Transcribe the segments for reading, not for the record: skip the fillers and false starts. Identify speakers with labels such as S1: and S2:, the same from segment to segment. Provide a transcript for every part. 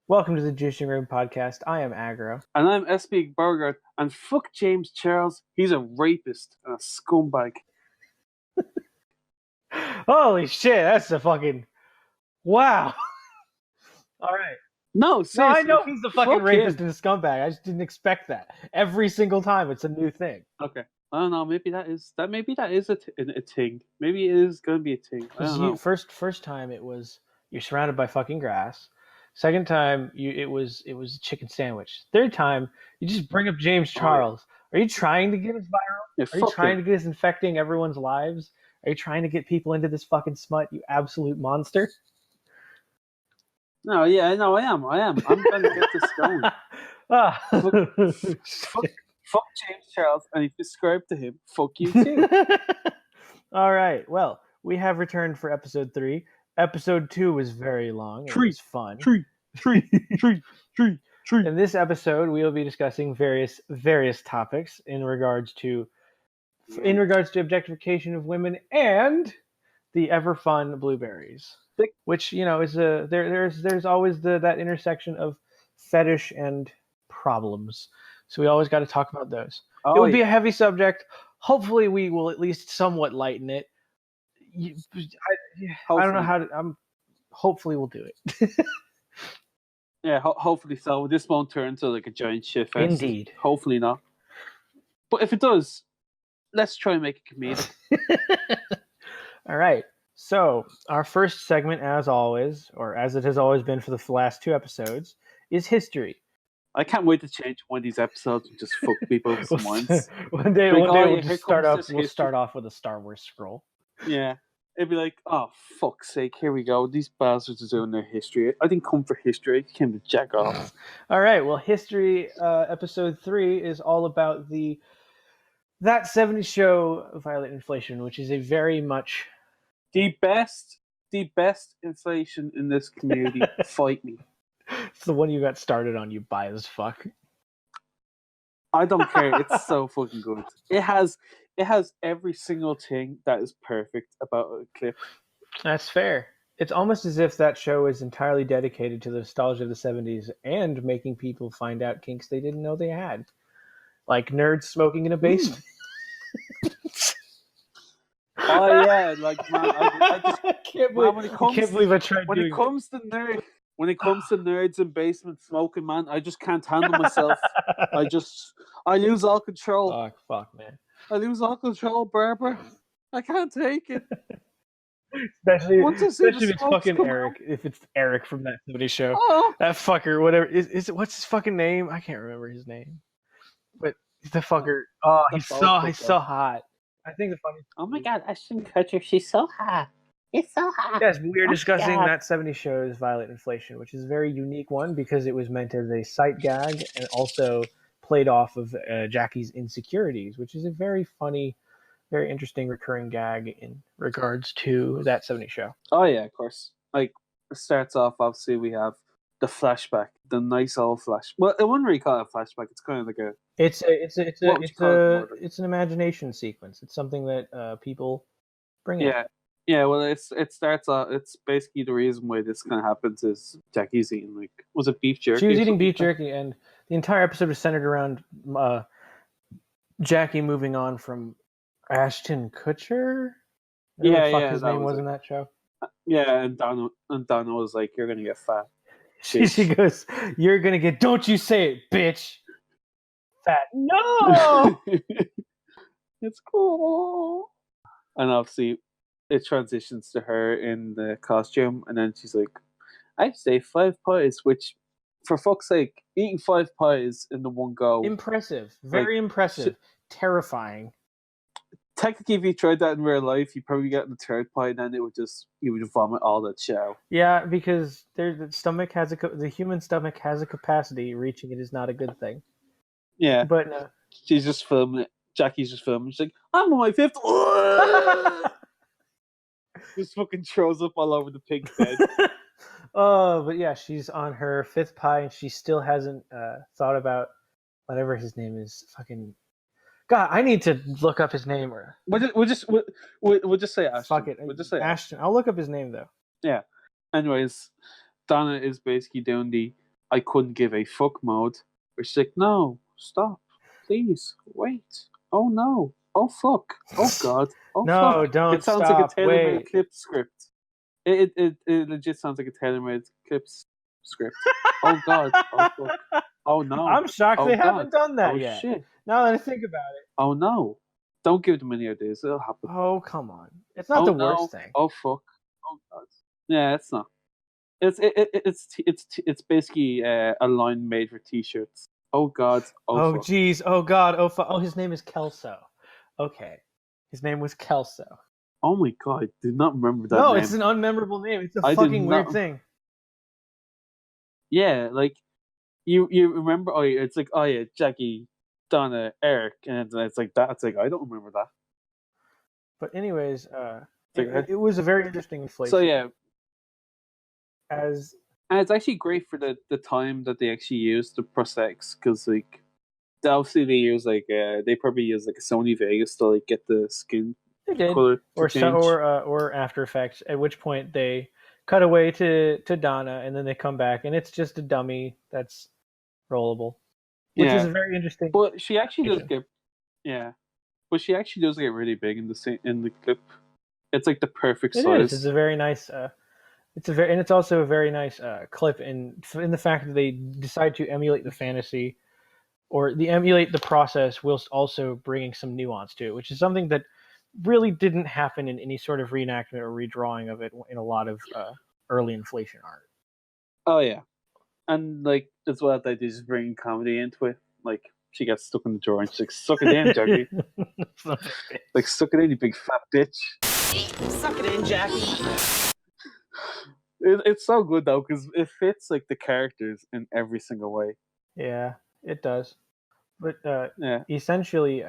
S1: Welcome to the Juicing Room podcast. I am Aggro.
S2: And I'm SB Burger, and fuck James Charles. He's a rapist and a scumbag.
S1: Holy shit, that's a fucking... Wow. Alright.
S2: No, seriously.
S1: No, I know he's the fucking rapist
S2: him.
S1: and a scumbag. I just didn't expect that. Every single time, it's a new thing.
S2: Okay. I don't know. Maybe that is a thing. Maybe it is going to be a thing. I don't know.
S1: First time it was you're surrounded by fucking grass. Second time it was a chicken sandwich. Third time you just bring up James Charles. Are you trying to get us viral?
S2: Yeah,
S1: Are you trying to get us infecting everyone's lives? Are you trying to get people into this fucking smut? You absolute monster.
S2: No, I am. I'm going to get this going. Fuck James Charles, and if you subscribe to him, fuck you too.
S1: All right. Well, we have returned for episode 3. Episode 2 was very long. It was fun.
S2: Tree.
S1: In this episode, we will be discussing various topics in regards to objectification of women and the ever fun blueberries, which is there's always that intersection of fetish and problems. So we always got to talk about those. It would be a heavy subject. Hopefully, we will at least somewhat lighten it. I don't know how to. Hopefully, we'll do it.
S2: Yeah, hopefully so. This won't turn into like a giant shit fest.
S1: Indeed.
S2: Hopefully not. But if it does, let's try and make it comedic.
S1: All right. So our first segment, as always, or as it has always been for the last 2 episodes, is history.
S2: I can't wait to change one of these episodes and just fuck people with some minds.
S1: One day we'll just start off. We'll start off with a Star Wars scroll.
S2: Yeah, it'd be like, oh fuck's sake, here we go. These bastards are doing their history. I didn't come for history. I came to jack off.
S1: All right. Well, history episode 3 is all about that 70s show, Violent Inflation, which is a very much
S2: the best inflation in this community. Fight me.
S1: It's the one you got started on, you biased fuck.
S2: I don't care. It's so fucking good. It has every single thing that is perfect about a clip.
S1: That's fair. It's almost as if that show is entirely dedicated to the nostalgia of the 70s and making people find out kinks they didn't know they had. Like nerds smoking in a basement.
S2: Oh yeah, like man, I
S1: can't believe I tried
S2: when
S1: doing
S2: it comes to nerds. When it comes to nerds in basement smoking, man, I just can't handle myself. I lose all control.
S1: Oh, fuck, man.
S2: I lose all control, Barbara. I can't take it.
S1: Especially if it's fucking Eric. Out. If it's Eric from that 70s show. Oh. That fucker, whatever. Is it, what's his fucking name? I can't remember his name. But the fucker. Oh, he's so hot. I think the funny.
S2: Oh my god, Ashton Kutcher, she's so hot. It's so hot.
S1: Yes, we are discussing that 70s show's Violent Inflation, which is a very unique one because it was meant as a sight gag and also played off of Jackie's insecurities, which is a very funny, very interesting recurring gag in regards to that 70s show.
S2: Oh yeah, of course. Like it starts off, obviously we have the flashback, the nice old flash. Well, I wouldn't really call it a flashback. It's kind of like
S1: it's an imagination sequence. It's something that people bring in.
S2: Yeah, well, it starts off. It's basically the reason why this kind of happens is Jackie's eating was it beef jerky?
S1: She was eating beef jerky, and the entire episode was centered around Jackie moving on from Ashton Kutcher. His name was in that show.
S2: Yeah, and Donna was like, "You're gonna get fat."
S1: She goes, "You're gonna get." Don't you say it, bitch. Fat. No.
S2: It's cool. And obviously, it transitions to her in the costume, and then she's like, I'd say 5 pies, which, for fuck's sake, eating 5 pies in the one go.
S1: Impressive. Very impressive. Terrifying.
S2: Technically, if you tried that in real life, you'd probably get the 3rd pie, and then you would vomit all that shit out.
S1: Yeah, because the human stomach has a capacity. Reaching it is not a good thing.
S2: Yeah.
S1: But no.
S2: She's just filming it. Jackie's just filming. She's like, I'm on my 5th. Just fucking throws up all over the pig's bed.
S1: Oh, but yeah, she's on her 5th pie, and she still hasn't thought about whatever his name is. Fucking God, I need to look up his name.
S2: We'll just say Ashton.
S1: Fuck it.
S2: We'll just say
S1: Ashton. I'll look up his name though.
S2: Yeah. Anyways, Donna is basically doing the I couldn't give a fuck mode, where she's like, no, stop, please, wait, oh no, oh fuck, oh god, oh
S1: No,
S2: fuck.
S1: don't
S2: It sounds like a
S1: stop. Wait.
S2: Taylormadeclips script. It legit sounds like a Taylormadeclips script. Oh god, oh fuck, oh no,
S1: I'm shocked
S2: oh
S1: they
S2: god,
S1: haven't done that
S2: oh
S1: yet.
S2: shit,
S1: Now that I think about it.
S2: oh no. Don't give them any ideas, it'll happen.
S1: Oh, come on. It's not
S2: Oh
S1: the
S2: no,
S1: worst thing.
S2: oh fuck, oh god. Yeah, it's not. It's basically a line made for t-shirts. Oh god, oh fuck.
S1: Geez, oh god, oh, his name is Kelso. Okay. His name was Kelso.
S2: Oh my god, I did not remember that
S1: No,
S2: name.
S1: it's an unmemorable name. It's a
S2: I did
S1: fucking weird
S2: not-
S1: thing.
S2: Yeah, like you remember? Oh, yeah, it's like, oh yeah, Jackie, Donna, Eric, and it's like that. It's like, I don't remember that.
S1: But anyways,
S2: Like,
S1: it was a very interesting inflation.
S2: so yeah,
S1: As
S2: and it's actually great for the time that they actually used the prosthetics, because like obviously they use like they probably use like a Sony Vegas to like get the skin
S1: they did,
S2: color to
S1: or
S2: change.
S1: or After Effects. At which point they cut away to Donna, and then they come back, and it's just a dummy that's rollable, which is a very interesting.
S2: But she actually does get, but she actually does get really big in the clip. It's like the perfect size.
S1: It's a very nice. It's also a very nice clip in the fact that they decide to emulate the fantasy, or emulate the process, whilst also bringing some nuance to it, which is something that really didn't happen in any sort of reenactment or redrawing of it in a lot of early inflation art.
S2: Oh yeah, and like as well, they just bring comedy into it. Like she gets stuck in the drawer and she's like, "Suck it in, Jackie." Like, suck it in, you big fat bitch.
S1: Suck it in, Jackie.
S2: It's so good though, because it fits like the characters in every single way.
S1: Yeah, it does. But
S2: Yeah,
S1: essentially,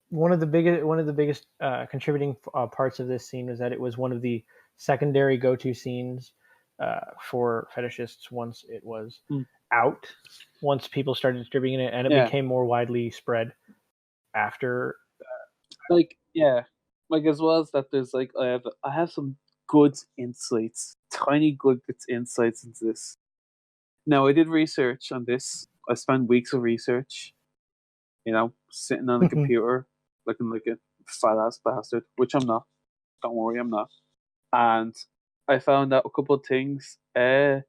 S1: one of the biggest contributing parts of this scene was that it was one of the secondary go-to scenes for fetishists once it was out. Once people started distributing it, and it became more widely spread after.
S2: Like as well as that, there's like I have some good insights, tiny good insights into this. Now, I did research on this. I spent weeks of research, sitting on the computer looking like a fat ass bastard, which I'm not. Don't worry, I'm not. And I found out a couple of things. Mila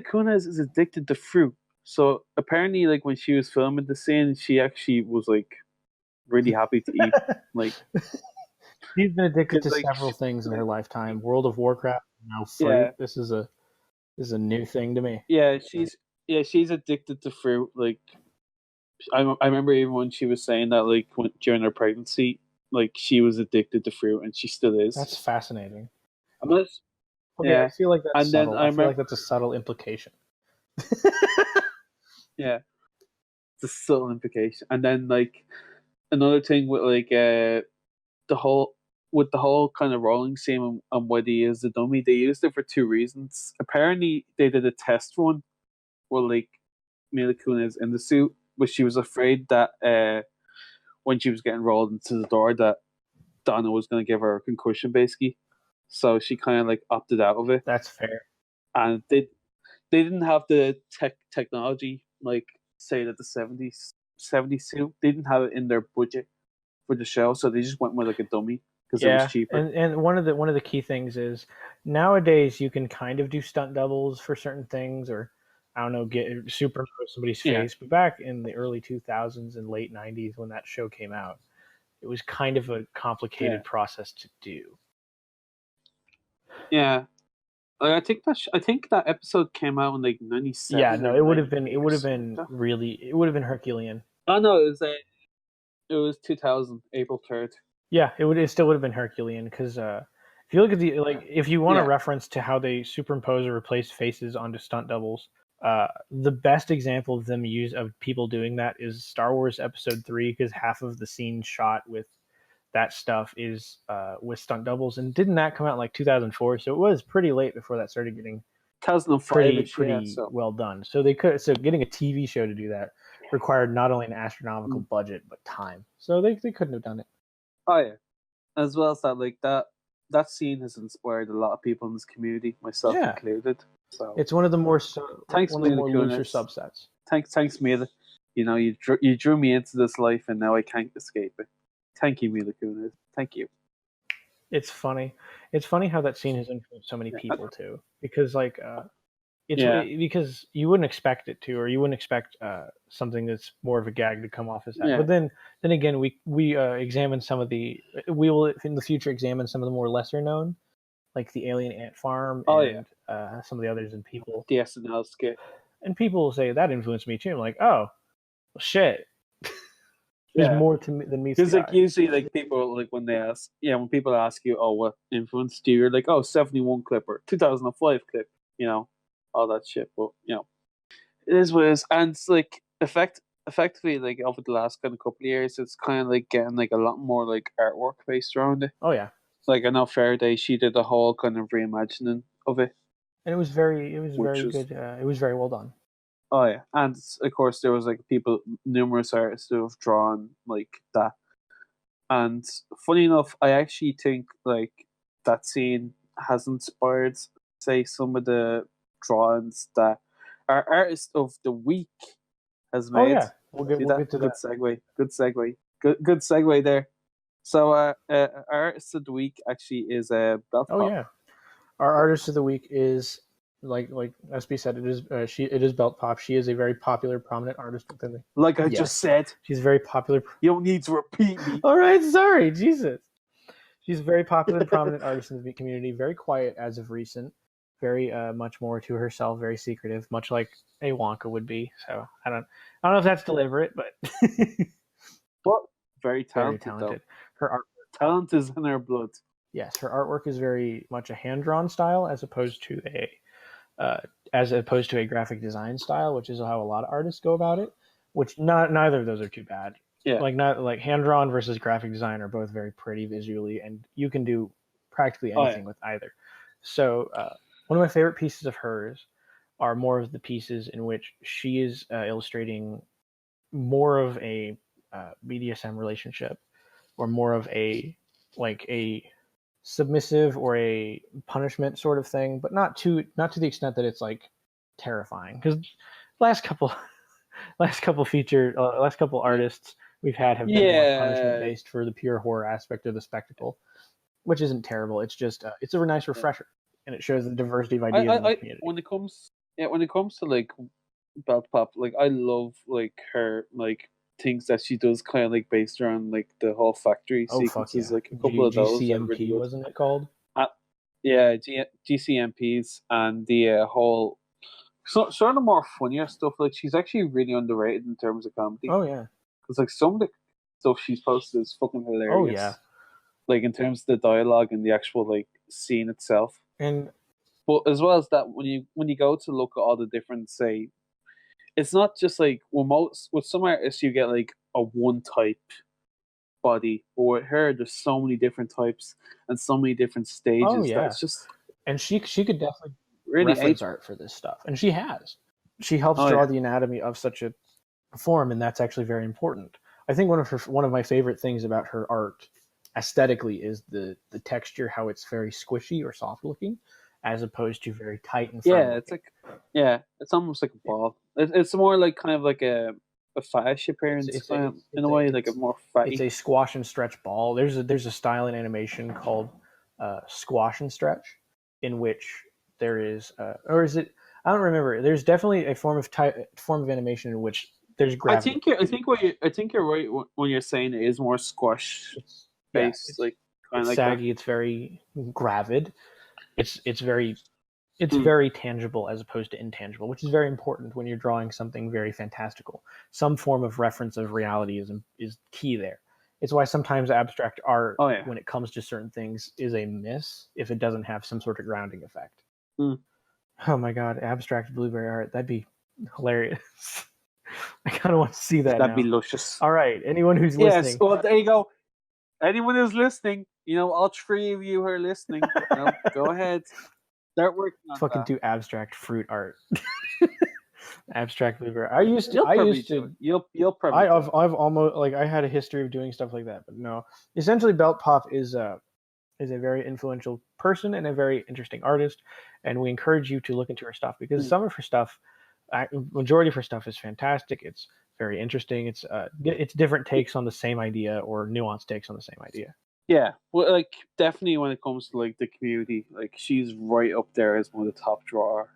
S2: Kunis is addicted to fruit. So apparently, like when she was filming the scene, she actually was like really happy to eat. Like,
S1: she's been addicted to several things in her lifetime. World of Warcraft, now fruit.
S2: Yeah.
S1: This is a new thing to me.
S2: Yeah, she's addicted to fruit. Like, I remember even when she was saying that, like during her pregnancy, like she was addicted to fruit, and she still is.
S1: That's fascinating.
S2: Yeah,
S1: I feel like that's
S2: and
S1: subtle.
S2: then
S1: I feel like that's a subtle implication.
S2: Yeah, it's a subtle implication. And then like another thing with like the whole kind of rolling scene on why they used the dummy, they used it for two reasons. Apparently, they did a test run where like Mila Kunis in the suit, but she was afraid that when she was getting rolled into the door, that Donna was going to give her a concussion, basically. So she kind of like opted out of it.
S1: That's fair.
S2: And they didn't have the technology like say that the 70s suit. They didn't have it in their budget for the show, so they just went with like a dummy because it was cheaper.
S1: And one of the key things is nowadays you can kind of do stunt doubles for certain things, or I don't know, superimpose somebody's face. But back in the early 2000s and late 90s when that show came out, it was kind of a complicated process to do.
S2: Yeah. I think that episode came out in like 97.
S1: Yeah, no, it would have been Herculean.
S2: Oh no, it was 2000, April 3rd.
S1: Yeah, it still would have been Herculean, because if you look at if you want a reference to how they superimpose or replace faces onto stunt doubles, the best example of people doing that is Star Wars Episode 3, because half of the scene shot with that stuff is with stunt doubles, and didn't that come out in like 2004? So it was pretty late before that started getting
S2: 2005
S1: pretty well done. So getting a TV show to do that required not only an astronomical budget but time. So they couldn't have done it.
S2: Oh yeah, as well as that, like that scene has inspired a lot of people in this community, myself included. So
S1: It's one of the more
S2: thanks,
S1: one of the more
S2: Mila
S1: looser
S2: Kunis.
S1: subsets.
S2: Thanks, Mila. You know, you drew me into this life, and now I can't escape it. Thank you, Mila Kunis. Thank you.
S1: It's funny. It's funny how that scene has influenced so many people too, because like because you wouldn't expect it to, or you wouldn't expect something that's more of a gag to come off as that.
S2: Yeah.
S1: But then again, we examine some of we will in the future examine some of the more lesser known, like the Alien Ant Farm and some of the others, and people
S2: The SNL skit.
S1: And people will say that influenced me too. I'm like, oh, well, shit. There's more to me than meets
S2: Because
S1: the
S2: like
S1: eye.
S2: usually like people like when people ask you, oh, what influenced you, you're like, oh, 71 clip or 2005 clip, all that shit. But it is what it is, and it's like effectively like over the last kind of couple of years, it's kind of like getting like a lot more like artwork based around it.
S1: Oh yeah.
S2: Like I know Faraday, she did the whole kind of reimagining of it,
S1: and it was very good. It was very well done.
S2: Oh yeah, and of course there was like numerous artists who have drawn like that. And funny enough, I actually think like that scene has inspired, say, some of the drawings that our artist of the week has made.
S1: Oh yeah, we'll get to
S2: Good
S1: that.
S2: Segue. Good segue there. So our artist of the week actually is Belt Pop.
S1: Oh yeah, our artist of the week is like SB said, it is Belt Pop. She is a very popular, prominent artist within the.
S2: Like I just said,
S1: she's very popular.
S2: You don't need to repeat me.
S1: All right, sorry, Jesus. She's a very popular and prominent artist in the community. Very quiet as of recent. Very much more to herself. Very secretive, much like a Wonka would be. So I don't know if that's deliberate, but
S2: very talented. Though.
S1: Her art
S2: talent is in her blood.
S1: Yes, her artwork is very much a hand-drawn style as opposed to a graphic design style, which is how a lot of artists go about it. Which neither of those are too bad.
S2: Yeah.
S1: Like hand-drawn versus graphic design are both very pretty visually, and you can do practically anything with either. So one of my favorite pieces of hers are more of the pieces in which she is illustrating more of a BDSM relationship, or more of a submissive or a punishment sort of thing, but not to the extent that it's like terrifying. Because last couple artists we've had have been more punishment based for the pure horror aspect of the spectacle, which isn't terrible. It's just it's a nice refresher, and it shows the diversity of ideas in the community.
S2: When it comes to like Belt Pop, like I love like her like things that she does kind of like based around like the whole factory sequences, like a couple of those.
S1: GCMP wasn't it called?
S2: GCMPs and the whole sort of more funnier stuff. Like she's actually really underrated in terms of comedy.
S1: Oh yeah,
S2: because like some of the stuff she's posted is fucking hilarious.
S1: Oh yeah,
S2: like in terms of the dialogue and the actual like scene itself. But as well as that, when you go to look at all the different, say, it's not just like with some artists you get like a one type body, but with her there's so many different types and so many different stages.
S1: Oh yeah,
S2: it's just,
S1: and she could definitely
S2: really
S1: reference art for this stuff, and she has. She helps draw the anatomy of such a form, and that's actually very important. I think one of my favorite things about her art aesthetically is the texture, how it's very squishy or soft looking, as opposed to very tight and firm.
S2: It's almost like a ball. It's more like kind of like a fattish appearance in a way, like a more fatty.
S1: It's a squash and stretch ball. There's a style in animation called squash and stretch, in which there is, or is it? I don't remember. There's definitely a form of animation in which there's gravity.
S2: I think you're right when you're saying it is more squash based, like kind of like
S1: saggy.
S2: that.
S1: It's very gravid. It's very tangible as opposed to intangible, which is very important when you're drawing something very fantastical. Some form of reference of reality is key there. It's why sometimes abstract art, when it comes to certain things, is a miss if it doesn't have some sort of grounding effect. Oh my god, abstract blueberry art, that'd be hilarious. I kind of want to see that.
S2: That'd be luscious.
S1: All right, anyone who's listening.
S2: Yes, well, there you go. Anyone who's listening, all three of you who are listening, go ahead. Start working on
S1: fucking
S2: that.
S1: do abstract fruit art. Abstract blueberry. You'll probably I've almost I had a history of doing stuff like that, but no. Essentially Belt Pop is is a very influential person and a very interesting artist, and we encourage you to look into her stuff because some of her stuff, majority of her stuff is fantastic. It's very interesting. It's different takes on the same idea or nuanced takes on the same idea.
S2: Yeah, well, like definitely when it comes to like the community, like she's right up there as one of the top drawers,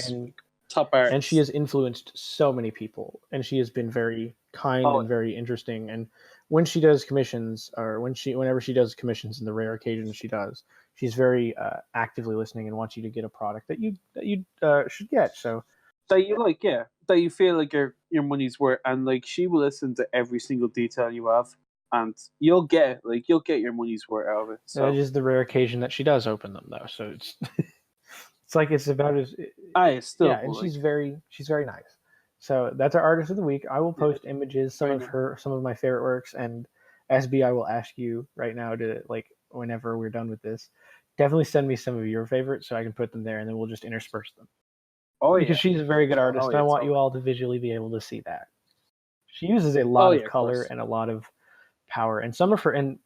S1: and
S2: top artists.
S1: And she has influenced so many people, and she has been very kind and very interesting. And when she does commissions, or whenever she does commissions, in the rare occasions she does, she's very actively listening and wants you to get a product that you should get. So
S2: that you like, yeah, that you feel like your money's worth, and like she will listen to every single detail you have, and you'll get your money's worth out of it. So
S1: that is the rare occasion that she does open them, though. So it's it's like it's about as and she's very nice. So that's our artist of the week. I will post images, some of my favorite works, and SB, I will ask you right now to, like, whenever we're done with this, definitely send me some of your favorites so I can put them there, and then we'll just intersperse them. Because she's a very good artist, and I want you all to visually be able to see that. She uses a lot of color and a lot of power, and some of her, and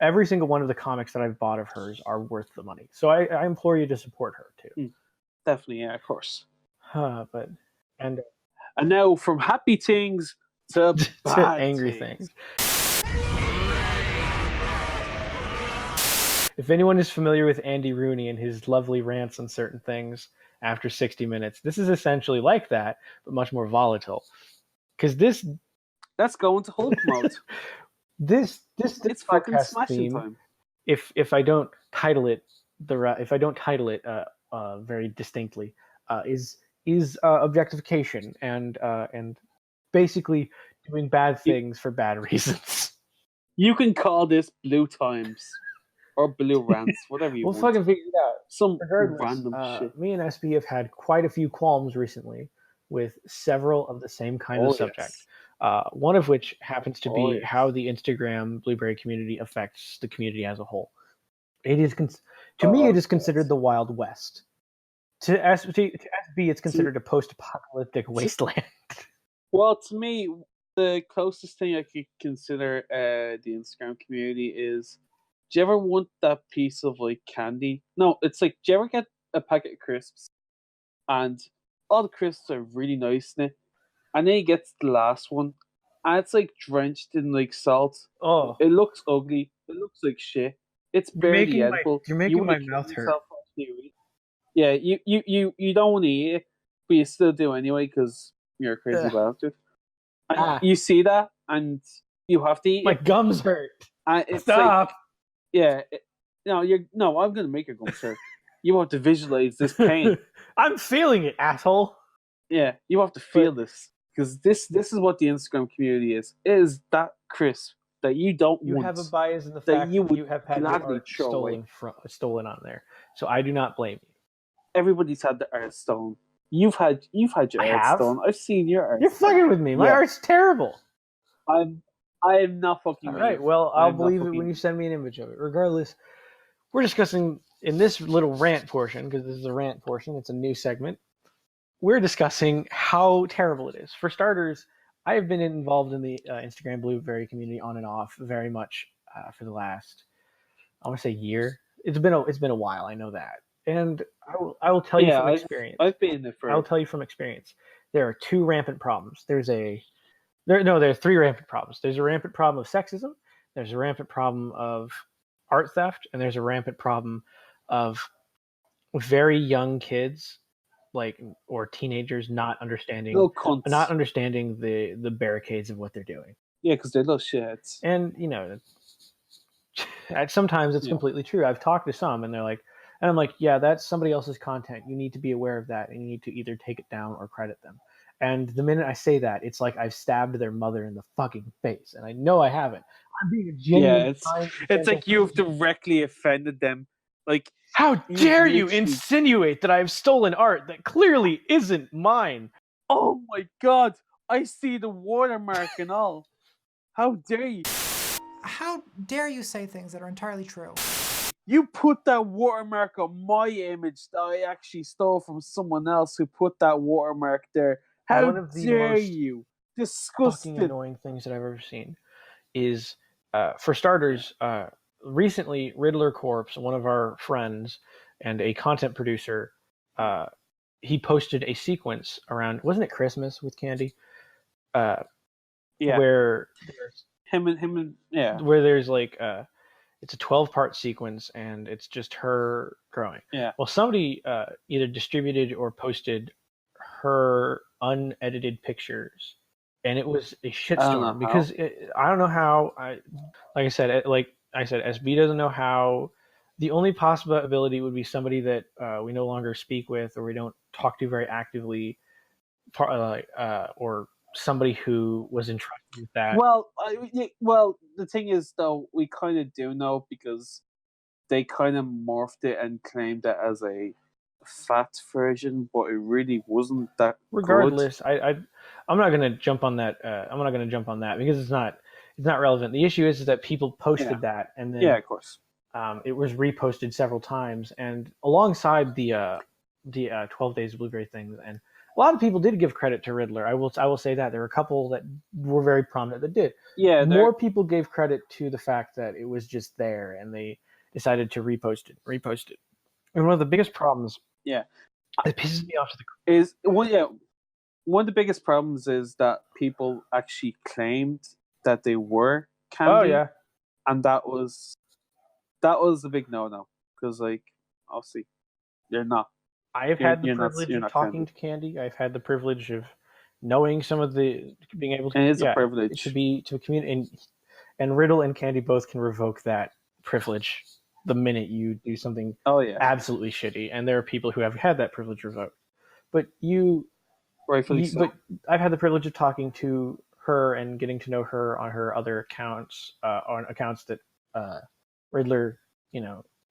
S1: every single one of the comics that I've bought of hers are worth the money. So I implore you to support her too.
S2: Definitely, yeah, of course.
S1: And
S2: now from happy things to bad
S1: angry things. If anyone is familiar with Andy Rooney and his lovely rants on certain things after 60 minutes, this is essentially like that, but much more volatile. Because
S2: that's going to Hulk mode.
S1: This
S2: it's fucking smashing time.
S1: If I don't title it very distinctly, is objectification and basically doing bad things for bad reasons.
S2: You can call this Blue Times or Blue Rants, whatever you want.
S1: We'll fucking figure it out.
S2: Some random shit.
S1: Me and SB have had quite a few qualms recently with several of the same kind of subject. One of which happens to be how the Instagram Blueberry community affects the community as a whole. It is me, it is considered the Wild West. To SB, it's considered a post-apocalyptic wasteland.
S2: Well, to me, the closest thing I could consider the Instagram community is, do you ever want that piece of like candy? No, it's like, do you ever get a packet of crisps and all the crisps are really nice in it, and then you get to the last one and it's like drenched in like salt.
S1: Oh,
S2: it looks ugly. It looks like shit. It's barely edible.
S1: You're making my mouth hurt.
S2: Yeah, you don't want to eat it, but you still do anyway because you're a crazy bastard. And you see that, and you have to eat.
S1: My gums hurt.
S2: It's
S1: Stop.
S2: Like, I'm gonna make your gums hurt. You have to visualize this pain.
S1: I'm feeling it, asshole.
S2: Yeah, you have to feel this, because this is what the Instagram community is. It is that crisp that you don't want.
S1: You have a bias in the fact that you have had your art stolen on there. So I do not blame you.
S2: Everybody's had the art stolen. You've had your art stolen. I've seen your art.
S1: You're fucking with me. My art's terrible.
S2: I am not fucking with you.
S1: All right, well, I'll believe it when you send me an image of it. Regardless, we're discussing in this little rant portion, because this is a rant portion, it's a new segment. We're discussing how terrible it is. For starters, I have been involved in the Instagram Blueberry community on and off very much for the last, I want to say, year. It's been a while. I know that, and I will tell you from experience.
S2: I've been there for.
S1: I'll tell you from experience. There are two rampant problems. There are three rampant problems. There's a rampant problem of sexism. There's a rampant problem of art theft, and there's a rampant problem of very young kids, or teenagers, not understanding the barricades of what they're doing.
S2: Yeah, because they're little shits.
S1: And sometimes it's completely true. I've talked to some, and they're like, and I'm like, yeah, that's somebody else's content. You need to be aware of that, and you need to either take it down or credit them. And the minute I say that, it's like I've stabbed their mother in the fucking face, and I know I haven't. I'm being a genuine.
S2: Yeah, it's like you've directly offended them. Like,
S1: how dare you insinuate that I have stolen art that clearly isn't mine?
S2: Oh my god, I see the watermark and all. How dare you?
S3: How dare you say things that are entirely true?
S2: You put that watermark on my image that I actually stole from someone else who put that watermark there. How dare you? Disgusting.
S1: Fucking annoying things that I've ever seen is, for starters, recently, Riddler Corpse, one of our friends and a content producer, he posted a sequence around, wasn't it Christmas with Candy?
S2: Yeah.
S1: Where
S2: Him and yeah.
S1: where there's like it's a 12-part sequence and it's just her growing.
S2: Yeah.
S1: Well, somebody either distributed or posted her unedited pictures, and it was a shitstorm because I don't know how. Like I said, SB doesn't know how. The only possibility would be somebody that we no longer speak with or we don't talk to very actively, or somebody who was entrusted with that.
S2: Well, the thing is, though, we kind of do know because they kind of morphed it and claimed it as a fat version, but it really wasn't that.
S1: Regardless,
S2: good.
S1: I'm not gonna jump on that. I'm not gonna jump on that because it's not relevant. The issue is that people posted that, and then
S2: of course,
S1: it was reposted several times, and alongside the 12 Days of Blueberry thing, and a lot of people did give credit to Riddler. I will say that there were a couple that were very prominent that did.
S2: Yeah,
S1: more people gave credit to the fact that it was just there, and they decided to repost it. And one of the biggest problems,
S2: it
S1: pisses me off to
S2: the one of the biggest problems is that people actually claimed that they were Candy.
S1: Oh yeah,
S2: and that was a big no because obviously they're not.
S1: I have had the privilege of talking to Candy. I've had the privilege of knowing some of the being able to.
S2: And it's a privilege
S1: to communicate. And Riddle and Candy both can revoke that privilege the minute you do something absolutely shitty. And there are people who have had that privilege revoked. But
S2: rightfully so.
S1: But I've had the privilege of talking to her and getting to know her on her other accounts, on accounts that Riddler,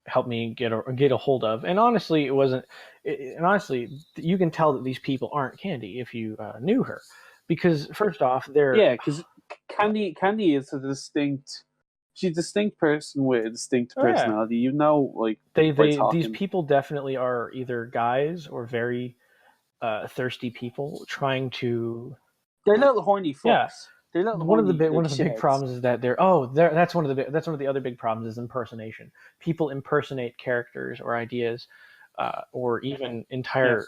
S1: helped me get a hold of. And honestly, it wasn't. And honestly, you can tell that these people aren't Candy if you knew her, because first off, they're
S2: because Candy is a distinct. She's a distinct person with a distinct personality.
S1: These people definitely are either guys or very thirsty people trying to.
S2: They're little horny fucks.
S1: Yeah.
S2: They're little
S1: one
S2: horny,
S1: of the big problems is that that's one of the other big problems is impersonation. People impersonate characters or ideas, or even entire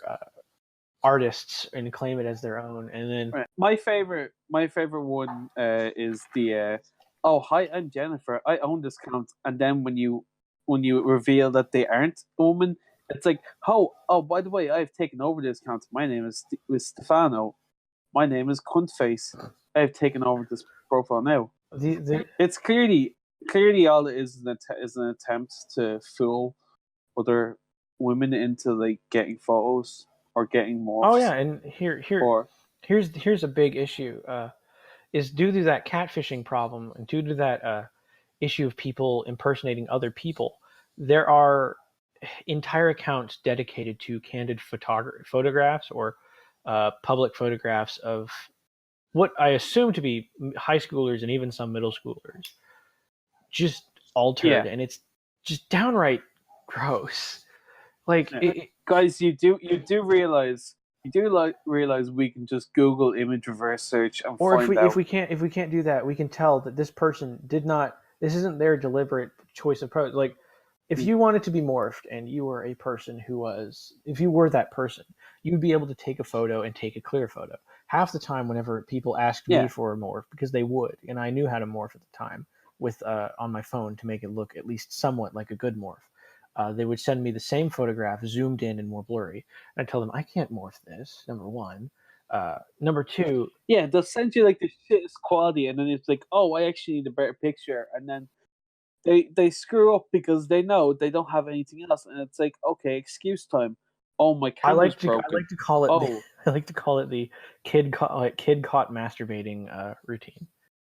S1: artists and claim it as their own. And then
S2: my favorite one is the oh hi, I'm Jennifer, I own this account, and then when you reveal that they aren't a woman, it's like, oh by the way, I've taken over this account. My name is Stefano. My name is Cuntface. I've taken over this profile now. It's clearly all it is an attempt to fool other women into getting photos or getting morphs.
S1: Oh yeah, and here's a big issue. Is due to that catfishing problem and due to that issue of people impersonating other people, there are entire accounts dedicated to candid photographs or public photographs of what I assume to be high schoolers and even some middle schoolers, just altered, and it's just downright gross.
S2: Guys, you do realize we can just Google image reverse search and find out.
S1: If we can't do that, we can tell that this person did not. This isn't their deliberate choice of approach. Like, if you wanted to be morphed and you were a person if you were that person, you'd be able to take a photo and take a clear photo. Half the time, whenever people asked me for a morph, because they would, and I knew how to morph at the time with on my phone to make it look at least somewhat like a good morph, they would send me the same photograph zoomed in and more blurry. And I tell them, I can't morph this, number one. Number two...
S2: Yeah, they'll send you the shittest quality, and then it's like, oh, I actually need a better picture. And then they screw up because they know they don't have anything else. And it's like, okay, excuse time. Oh, my camera's broken.
S1: I like to call it the kid caught masturbating routine.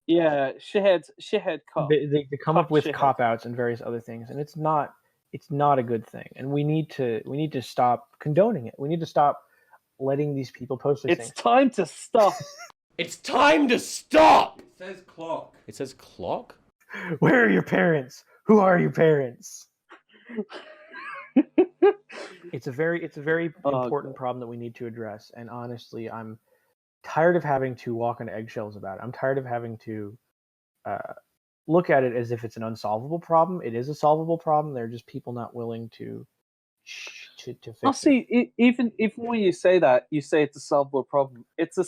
S2: Yeah, shithead cop.
S1: They come up with cop outs and various other things, and it's not a good thing. And we need to stop condoning it. We need to stop letting these people post these things.
S2: It's time to stop.
S4: It's time to stop. It says clock. It says clock?
S1: Where are your parents? Who are your parents? It's a very important problem that we need to address, and honestly, I'm tired of having to walk on eggshells about it. I'm tired of having to look at it as if it's an unsolvable problem. It is a solvable problem. They're just people not willing to fix it.
S2: Even when you say that, you say it's a solvable problem. It's a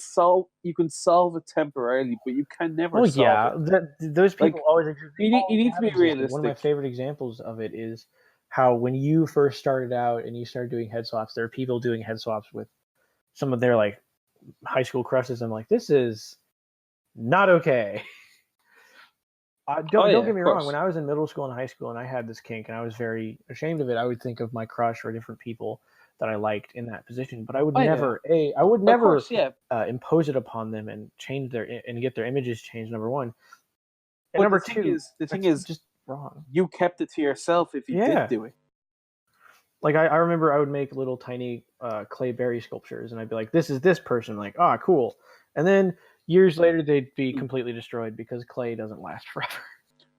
S2: you can solve it temporarily, but you can never solve it.
S1: Those people always exist.
S2: You need to be realistic.
S1: One of my favorite examples of it is how when you first started out and you started doing head swaps, there are people doing head swaps with some of their like high school crushes. I'm like, this is not okay. Don't get me wrong. When I was in middle school and high school and I had this kink and I was very ashamed of it, I would think of my crush or different people that I liked in that position. But I would never impose it upon them and change and get their images changed. Number one, and number two,
S2: the thing is
S1: just wrong.
S2: You kept it to yourself if you did do it.
S1: Like I remember I would make little tiny clay berry sculptures and I'd be like, this is this person. Like, cool. And then years later, they'd be completely destroyed because clay doesn't last forever.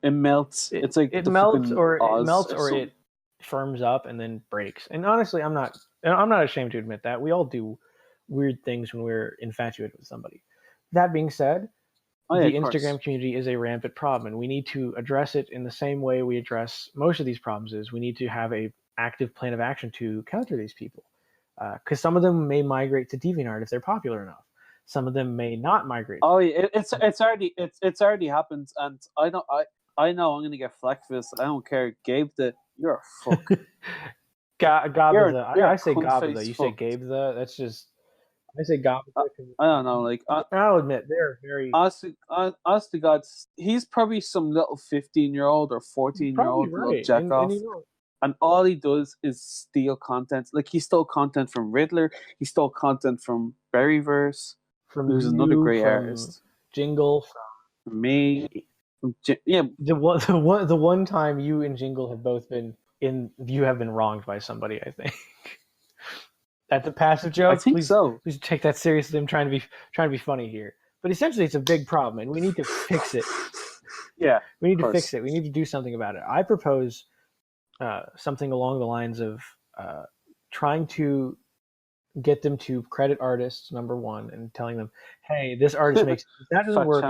S2: It melts. It's like
S1: it melts, or it firms up and then breaks. And honestly, I'm not ashamed to admit that. We all do weird things when we're infatuated with somebody. That being said, the Instagram community is a rampant problem, and we need to address it in the same way we address most of these problems. Is we need to have a active plan of action to counter these people, because some of them may migrate to DeviantArt if they're popular enough. Some of them may not migrate.
S2: Oh, yeah, it's already happened, and I know I'm gonna get flack for this. I don't care. Gabe, you're a fuck.
S1: I say Gabba. You say Gabe. That's just. I say Gabba.
S2: I don't know. Like
S1: I'll admit they're very.
S2: Honest to God, he's probably some little 15-year-old or 14-year-old little jack off. And all he does is steal content. Like he stole content from Riddler. He stole content from Berryverse. Who's another great artist.
S1: Jingle.
S2: From me.
S1: The one time you and Jingle have both been you have been wronged by somebody, I think. That's a passive joke.
S2: I think so.
S1: Please take that seriously. I'm trying to be funny here. But essentially it's a big problem and we need to fix it.
S2: Yeah.
S1: We need to fix it. We need to do something about it. I propose something along the lines of trying to get them to credit artists, number one, and telling them, hey, this artist makes if that doesn't work,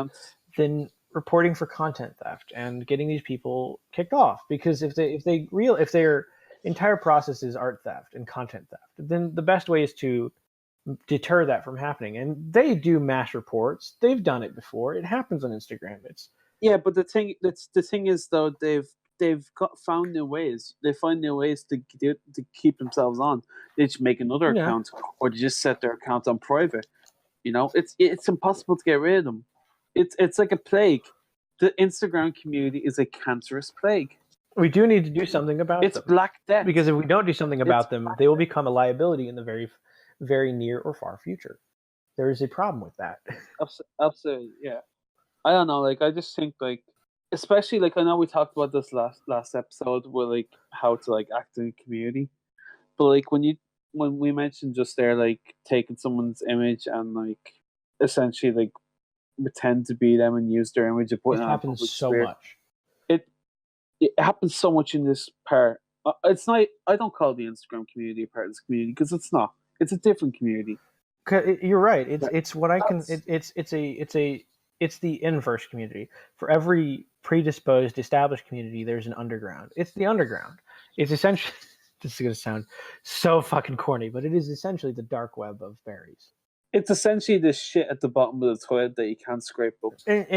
S1: then reporting for content theft and getting these people kicked off. Because if their entire process is art theft and content theft, then the best way is to deter that from happening. And they do mass reports. They've done it before. It happens on Instagram.
S2: But the thing is though, they've found new ways. They find new ways to keep themselves on. They just make another account, or they just set their account on private. You know, it's impossible to get rid of them. It's like a plague. The Instagram community is a cancerous plague.
S1: We do need to do something about them.
S2: It's Black Death.
S1: Because if we don't do something about them, they will become a liability in the very, very near or far future. There is a problem with that.
S2: Absolutely, yeah. I don't know. Like, I just think, like, especially, like, I know we talked about this last episode with, like, how to, like, act in a community. But, like, when we mentioned just there, like, taking someone's image and, like, essentially, like, pretend to be them and use their image and put it on public sphere.
S1: Much.
S2: It happens so much in this part. It's not. I don't call the Instagram community a part of this community because it's not. It's a different community.
S1: You're right. It's what I can. It's the inverse community. For every predisposed established community, there's an underground. It's the underground. It's essentially. This is gonna sound so fucking corny, but it is essentially the dark web of berries.
S2: It's essentially the shit at the bottom of the toilet that you can't scrape up.
S1: And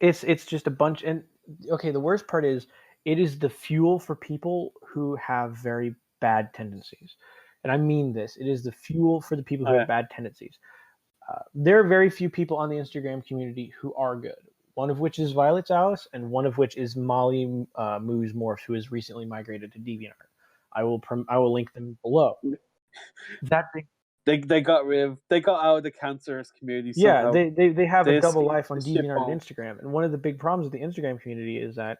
S1: it's just a bunch. And okay, the worst part is it is the fuel for people who have very bad tendencies. And I mean this. It is the fuel for the people who have bad tendencies. There are very few people on the Instagram community who are good. One of which is VioletsAlice, and one of which is Molly Moose Morph, who has recently migrated to DeviantArt. I will link them below. That thing.
S2: They got out of the cancerous community.
S1: Somehow. Yeah, they have a double life on DeviantArt and Instagram. And one of the big problems with the Instagram community is that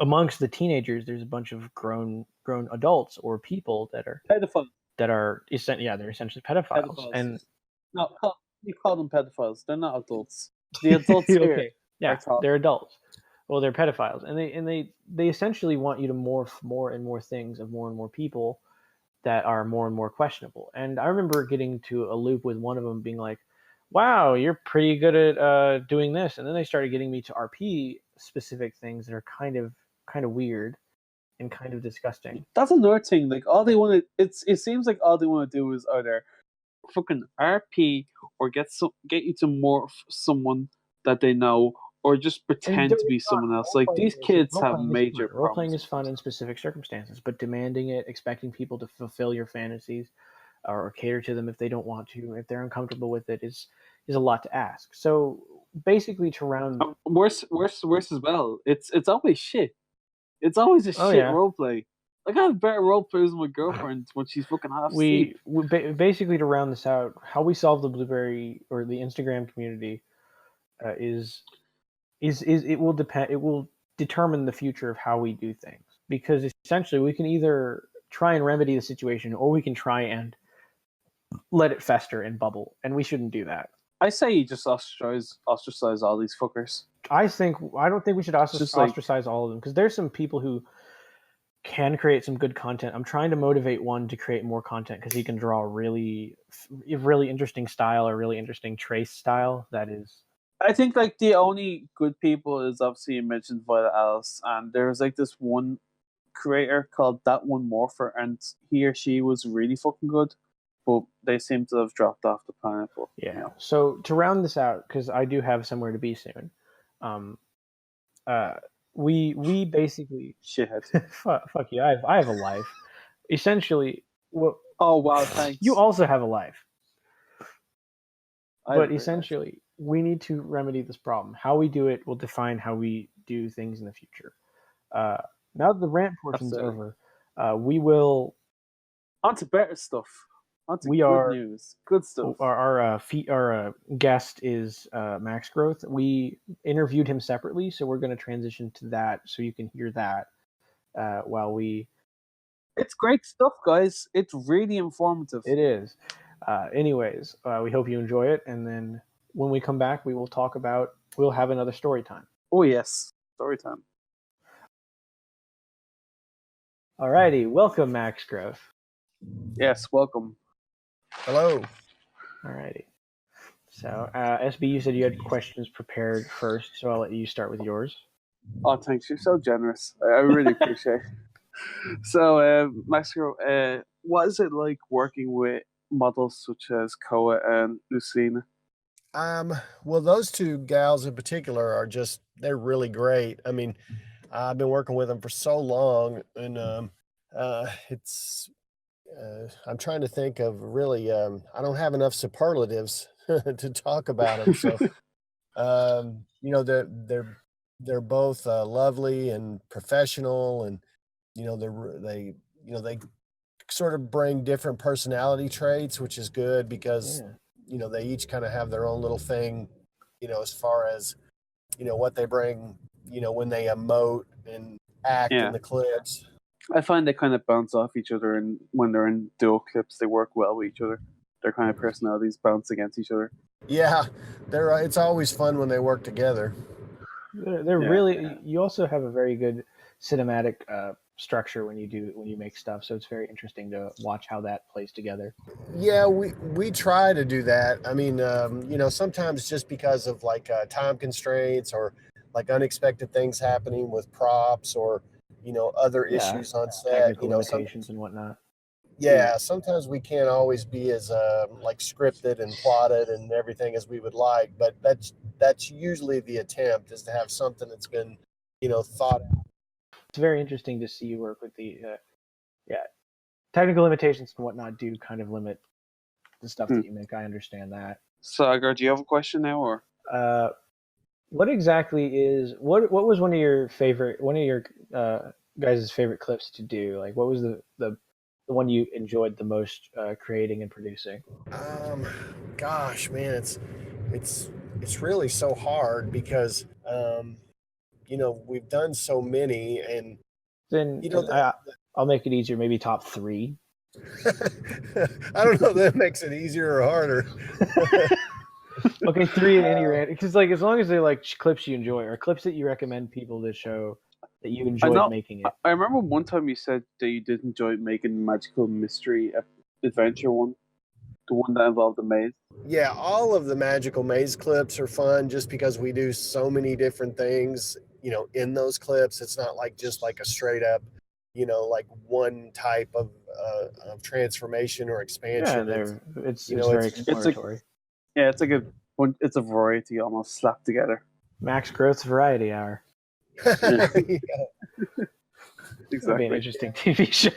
S1: amongst the teenagers, there's a bunch of grown adults or people that are
S2: pedophiles.
S1: They're essentially pedophiles. And
S2: no, you call them pedophiles. They're not adults. The adults here,
S1: okay. Yeah, they're adults. Well, they're pedophiles, and they essentially want you to morph more and more things of more and more people that are more and more questionable. And I remember getting to a loop with one of them being like, wow, you're pretty good at doing this. And then they started getting me to RP specific things that are kind of weird and kind of disgusting.
S2: That's another thing. Like all they want to, it seems like all they want to do is either fucking RP or get you to morph someone that they know, or just pretend to be someone else. Like these kids have major
S1: Role playing
S2: problems.
S1: is fun in specific circumstances, but demanding it, expecting people to fulfill your fantasies or cater to them if they don't want to, if they're uncomfortable with it, is a lot to ask. So basically, to round
S2: Worse as well. It's always shit. It's always a shit roleplay. Like I have better roleplays with my girlfriend when she's fucking half asleep.
S1: Basically, to round this out, how we solve the Blueberry or the Instagram community is it will depend. It will determine the future of how we do things, because essentially we can either try and remedy the situation, or we can try and let it fester and bubble, and we shouldn't do that.
S2: I say you just ostracize all these fuckers.
S1: I don't think we should ostracize all of them, because there's some people who can create some good content. I'm trying to motivate one to create more content because he can draw a really interesting style, or really interesting trace style. That is,
S2: I think like the only good people is obviously you mentioned VioletsAlice, and there's like this one creator called That One Morpher, and he or she was really fucking good, but they seem to have dropped off the planet. But,
S1: yeah.
S2: You know.
S1: So to round this out, because I do have somewhere to be soon, we basically
S2: shithead.
S1: fuck you. I have a life. Essentially, well.
S2: Oh wow! Thanks.
S1: You also have a life. But essentially, we need to remedy this problem. How we do it will define how we do things in the future. Now that the rant portion's over, we will
S2: on to better stuff. On to good news. Good stuff.
S1: Our guest is MAXGROWTH. We interviewed him separately, so we're going to transition to that, so you can hear that while we.
S2: It's great stuff, guys. It's really informative.
S1: It is. Anyways, we hope you enjoy it, and then when we come back, we'll have another story time.
S2: Oh yes, story time.
S1: Alrighty, welcome MAXGROWTH.
S2: Yes, welcome.
S5: Hello.
S1: Alrighty. So, SB, you said you had questions prepared first, so I'll let you start with yours.
S2: Oh, thanks. You're so generous. I really appreciate it. So, MAXGROWTH, what is it like working with models such as Koa and Lucina?
S5: Well, those two gals in particular are they're really great. I mean, I've been working with them for so long, and I'm trying to think of really, I don't have enough superlatives to talk about them. So, you know, they're both lovely and professional, and you know, they sort of bring different personality traits, which is good because, you know, they each kind of have their own little thing, you know, as far as, you know, what they bring, you know, when they emote and act in the clips.
S2: I find they kind of bounce off each other, and when they're in dual clips, they work well with each other. Their kind of personalities bounce against each other.
S5: Yeah, it's always fun when they work together.
S1: They're really. You also have a very good cinematic structure when you make stuff, so it's very interesting to watch how that plays together.
S5: Yeah, we try to do that. I mean, you know, sometimes just because of like time constraints or like unexpected things happening with props or, you know, other issues on set,
S1: technical limitations and whatnot.
S5: Yeah, sometimes we can't always be as like scripted and plotted and everything as we would like, but that's usually the attempt, is to have something that's been, you know, thought out.
S1: It's very interesting to see you work with the technical limitations and whatnot do kind of limit the stuff that you make. I understand that.
S2: Sagar, do you have a question now, or
S1: what exactly is what was one of your guys' favorite clips to do? Like, what was the one you enjoyed the most creating and producing?
S5: Gosh, man, it's really so hard because you know, we've done so many, and
S1: then
S5: you know,
S1: I'll make it easier. Maybe top 3.
S5: I don't know if that makes it easier or harder.
S1: Okay, 3 in any rant, because like as long as they're like clips you enjoy or clips that you recommend people to show that you enjoyed making it.
S2: I remember one time you said that you did enjoy making the Magical Mystery Adventure one, the one that involved the maze.
S5: Yeah, all of the Magical Maze clips are fun just because we do so many different things, in those clips. It's not like just like a straight up, like one type of transformation or
S1: Yeah,
S5: expansion.
S1: it's
S5: know,
S1: very
S5: it's-
S1: exploratory.
S2: It's like it's a variety almost slapped together.
S1: MAXGROWTH Variety Hour.
S5: Yeah.
S1: That'd be an
S2: Exactly.
S1: interesting TV show.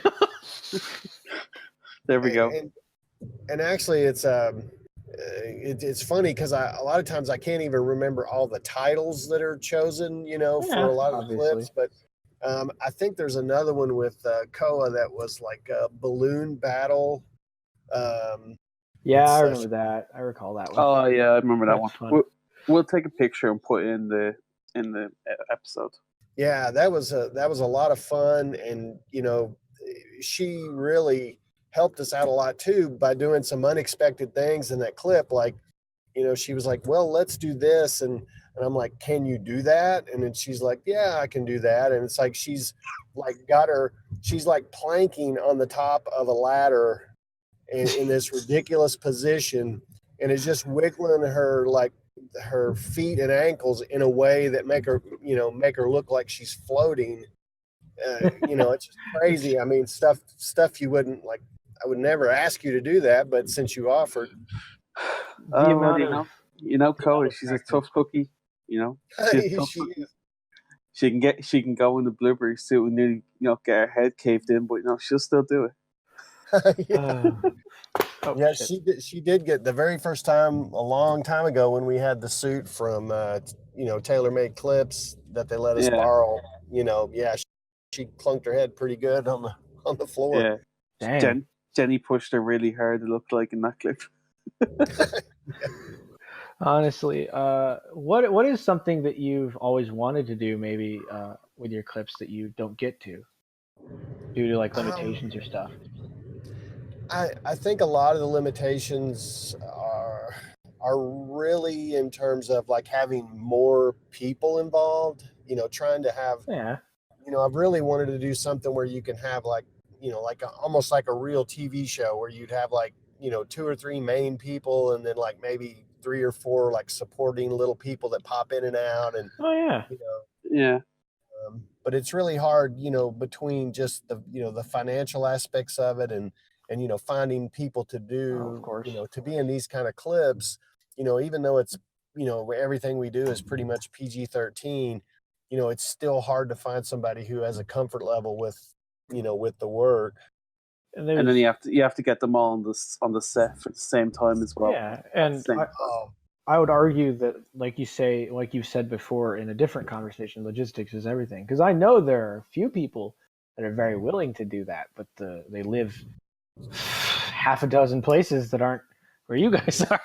S2: There we go.
S5: And actually, it's funny because a lot of times I can't even remember all the titles that are chosen, for a lot of the clips. But I think there's another one with Koa that was like a balloon battle.
S1: Yeah, I remember that. I recall that one.
S2: Oh yeah, I remember that
S1: That's
S2: one.
S1: fun.
S2: We'll take a picture and put it in the episode.
S5: Yeah, that was a lot of fun, and she really helped us out a lot too by doing some unexpected things in that clip. Like, she was like, "Well, let's do this," and I'm like, "Can you do that?" And then she's like, "Yeah, I can do that." And it's like she's like planking on the top of a ladder in this ridiculous position, and is just wiggling her feet and ankles in a way that make her look like she's floating. It's just crazy. I mean, stuff you wouldn't like. I would never ask you to do that, but since you offered,
S2: Koa, she's a tough cookie. She's a tough cookie. She can go in the blueberry suit and nearly get her head caved in, but she'll still do it.
S5: Yeah, she did get the very first time a long time ago when we had the suit from Taylormadeclips that they let us borrow. She clunked her head pretty good on the floor.
S2: Yeah,
S1: dang.
S2: Jenny pushed her really hard. It looked like in that clip.
S1: Honestly, what is something that you've always wanted to do, maybe with your clips that you don't get to due to like limitations or stuff?
S5: I think a lot of the limitations are really in terms of like having more people involved. Trying to have.
S1: Yeah.
S5: I've really wanted to do something where you can have like almost like a real TV show where you'd have like 2 or 3 main people and then like maybe 3 or 4 like supporting little people that pop in and out and
S2: yeah.
S5: But it's really hard between just the the financial aspects of it and finding people to do
S1: of course.
S5: To be in these kind of clips, even though it's everything we do is pretty much PG-13, it's still hard to find somebody who has a comfort level with with the work.
S2: And then you have to get them all on the set at the same time as well.
S1: Yeah, and I would argue that, like you said before in a different conversation, logistics is everything. Because I know there are a few people that are very willing to do that, but they live half a dozen places that aren't where you guys are.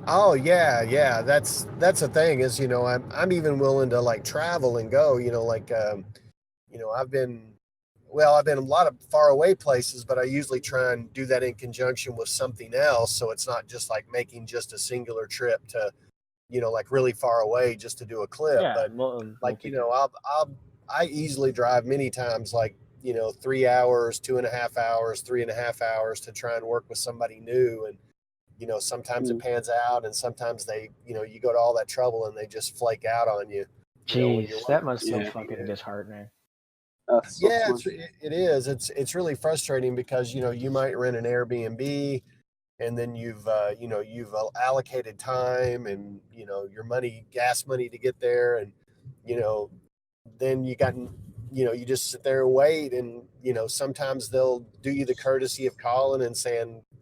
S5: Oh yeah. That's the thing is I'm even willing to like travel and go. I've been a lot of far away places, but I usually try and do that in conjunction with something else. So it's not just like making just a singular trip to, like really far away just to do a clip.
S1: Yeah,
S5: but I easily drive many times, like, 3 hours, 2.5 hours, 3.5 hours to try and work with somebody new. And, sometimes it pans out and sometimes they, you go to all that trouble and they just flake out on you.
S1: Jeez, that must be fucking disheartening.
S5: Yeah, it is. It's really frustrating because you might rent an Airbnb, and then you've allocated time and your gas money to get there, and then you just sit there and wait, and sometimes they'll do you the courtesy of calling and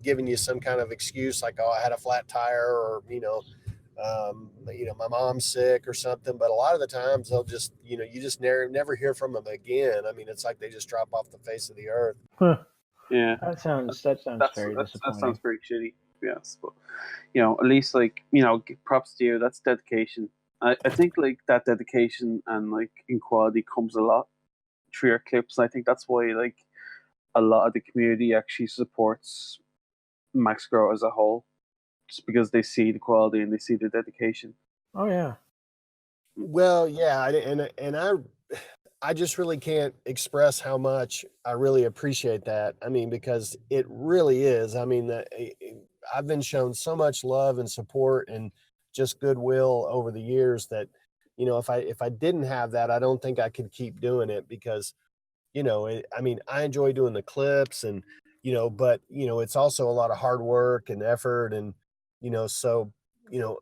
S5: giving you some kind of excuse like, oh, I had a flat tire, or my mom's sick or something. But a lot of the times they'll just, you just never hear from them again. I mean, it's like they just drop off the face of the earth.
S1: Huh.
S2: Yeah,
S1: that sounds very disappointing.
S2: That sounds very shitty. Yes, but at least props to you. That's dedication. I think like that dedication and like in quality comes a lot through your clips. I think that's why like a lot of the community actually supports MaxGrow as a whole. Just because they see the quality and they see the dedication.
S1: Oh yeah.
S5: Well, yeah, and I just really can't express how much I really appreciate that. I mean, because it really is. I mean, I've been shown so much love and support and just goodwill over the years that, you know, if I didn't have that, I don't think I could keep doing it because, you know, I mean, I enjoy doing the clips and, you know, but, you know, it's also a lot of hard work and effort and, you know, so, you know,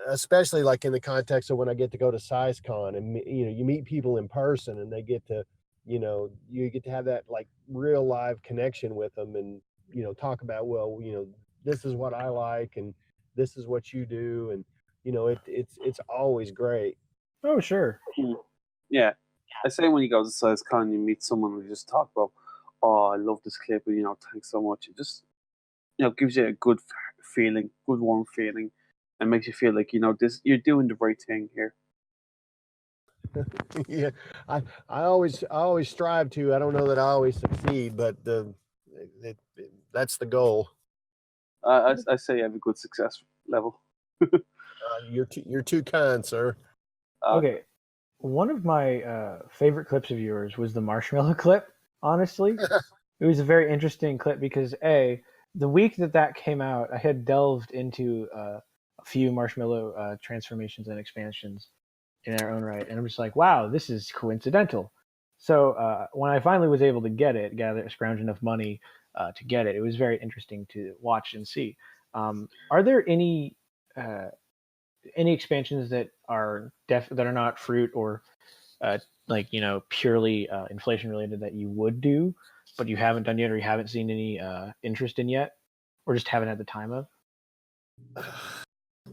S5: especially like in the context of when I get to go to SizeCon and, you know, you meet people in person and they get to, you know, you get to have that like real live connection with them and, you know, talk about, well, you know, this is what I like and this is what you do. And, you know, it's always great.
S1: Oh, sure.
S2: Yeah. I say when you go to SizeCon, you meet someone who just talk about, oh, I love this clip, and, you know, thanks so much. It just, you know, gives you a good feeling, good warm feeling, and makes you feel like, you know, you're doing the right thing here.
S5: Yeah, I always strive to. I don't know that I always succeed, but that's the goal.
S2: I say you have a good success level.
S5: You're too kind, sir.
S1: Okay. One of my favorite clips of yours was the marshmallow clip, honestly. It was a very interesting clip because, the week that came out, I had delved into a few marshmallow transformations and expansions in their own right. And I'm just like, wow, this is coincidental. So when I finally was able to get it, scrounge enough money to get it, it was very interesting to watch and see. Are there any expansions that are that are not fruit or like, you know, purely inflation related that you would do, but you haven't done yet, or you haven't seen any interest in yet, or just haven't had the time of?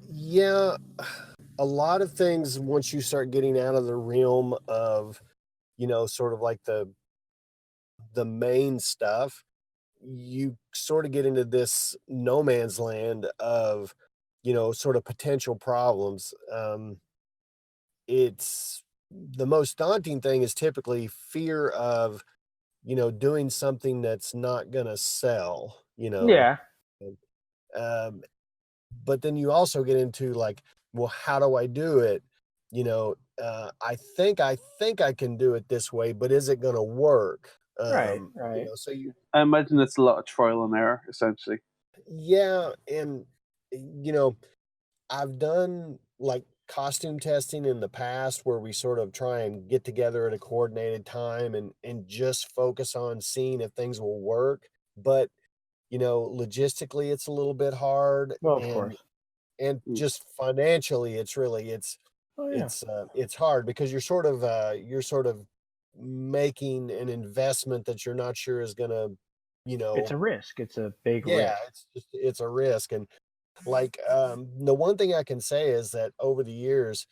S5: Yeah, a lot of things once you start getting out of the realm of, you know, sort of like the main stuff, you sort of get into this no man's land of, you know, sort of potential problems. It's the most daunting thing is typically fear of, you know, doing something that's not gonna sell, you know.
S1: Yeah.
S5: Um, but then you also get into like, well, how do I do it? You know, I think I can do it this way, but is it gonna work?
S1: Right.
S5: You
S1: Right.
S5: know, so you
S2: I imagine it's a lot of trial and error, essentially.
S5: yeah, and you know, I've done like costume testing in the past where we sort of try and get together at a coordinated time and just focus on seeing if things will work. But, you know, logistically it's a little bit hard
S1: Well, of course.
S5: and
S2: Mm.
S5: just financially
S1: Oh yeah.
S5: it's hard because you're sort of making an investment that you're not sure is gonna, you
S1: It's
S5: know,
S1: a risk. It's a big
S5: yeah,
S1: risk.
S5: it's a risk. And like, the one thing I can say is that over the years,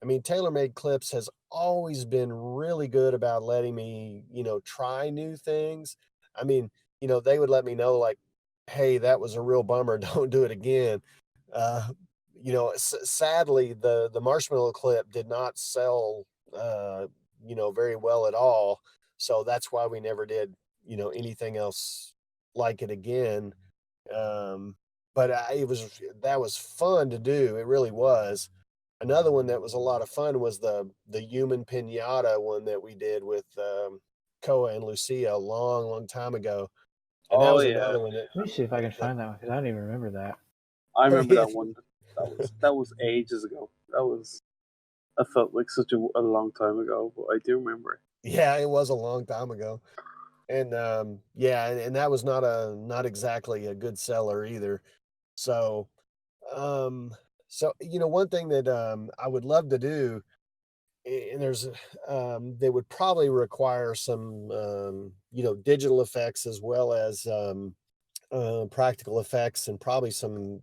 S5: I mean, Taylormadeclips has always been really good about letting me, you know, try new things. I mean, you know, they would let me know like, "Hey, that was a real bummer. Don't do it again." Uh, you know, sadly, the marshmallow clip did not sell, you know, very well at all. So that's why we never did, you know, anything else like it again. Um, but that was fun to do. It really was. Another one that was a lot of fun was the human pinata one that we did with Koa and Lucia a long time ago, and that
S2: Oh
S5: was
S2: yeah,
S5: another one that,
S1: Let me see if I can
S5: that
S1: find that one because I don't even remember that.
S2: I remember that one. That was ages ago. I felt like such a long time ago, but I do remember it.
S5: yeah, it was a long time ago, and yeah, and that was not exactly a good seller either. So, um, so you know, one thing that I would love to do and there's they would probably require some you know, digital effects as well as practical effects and probably some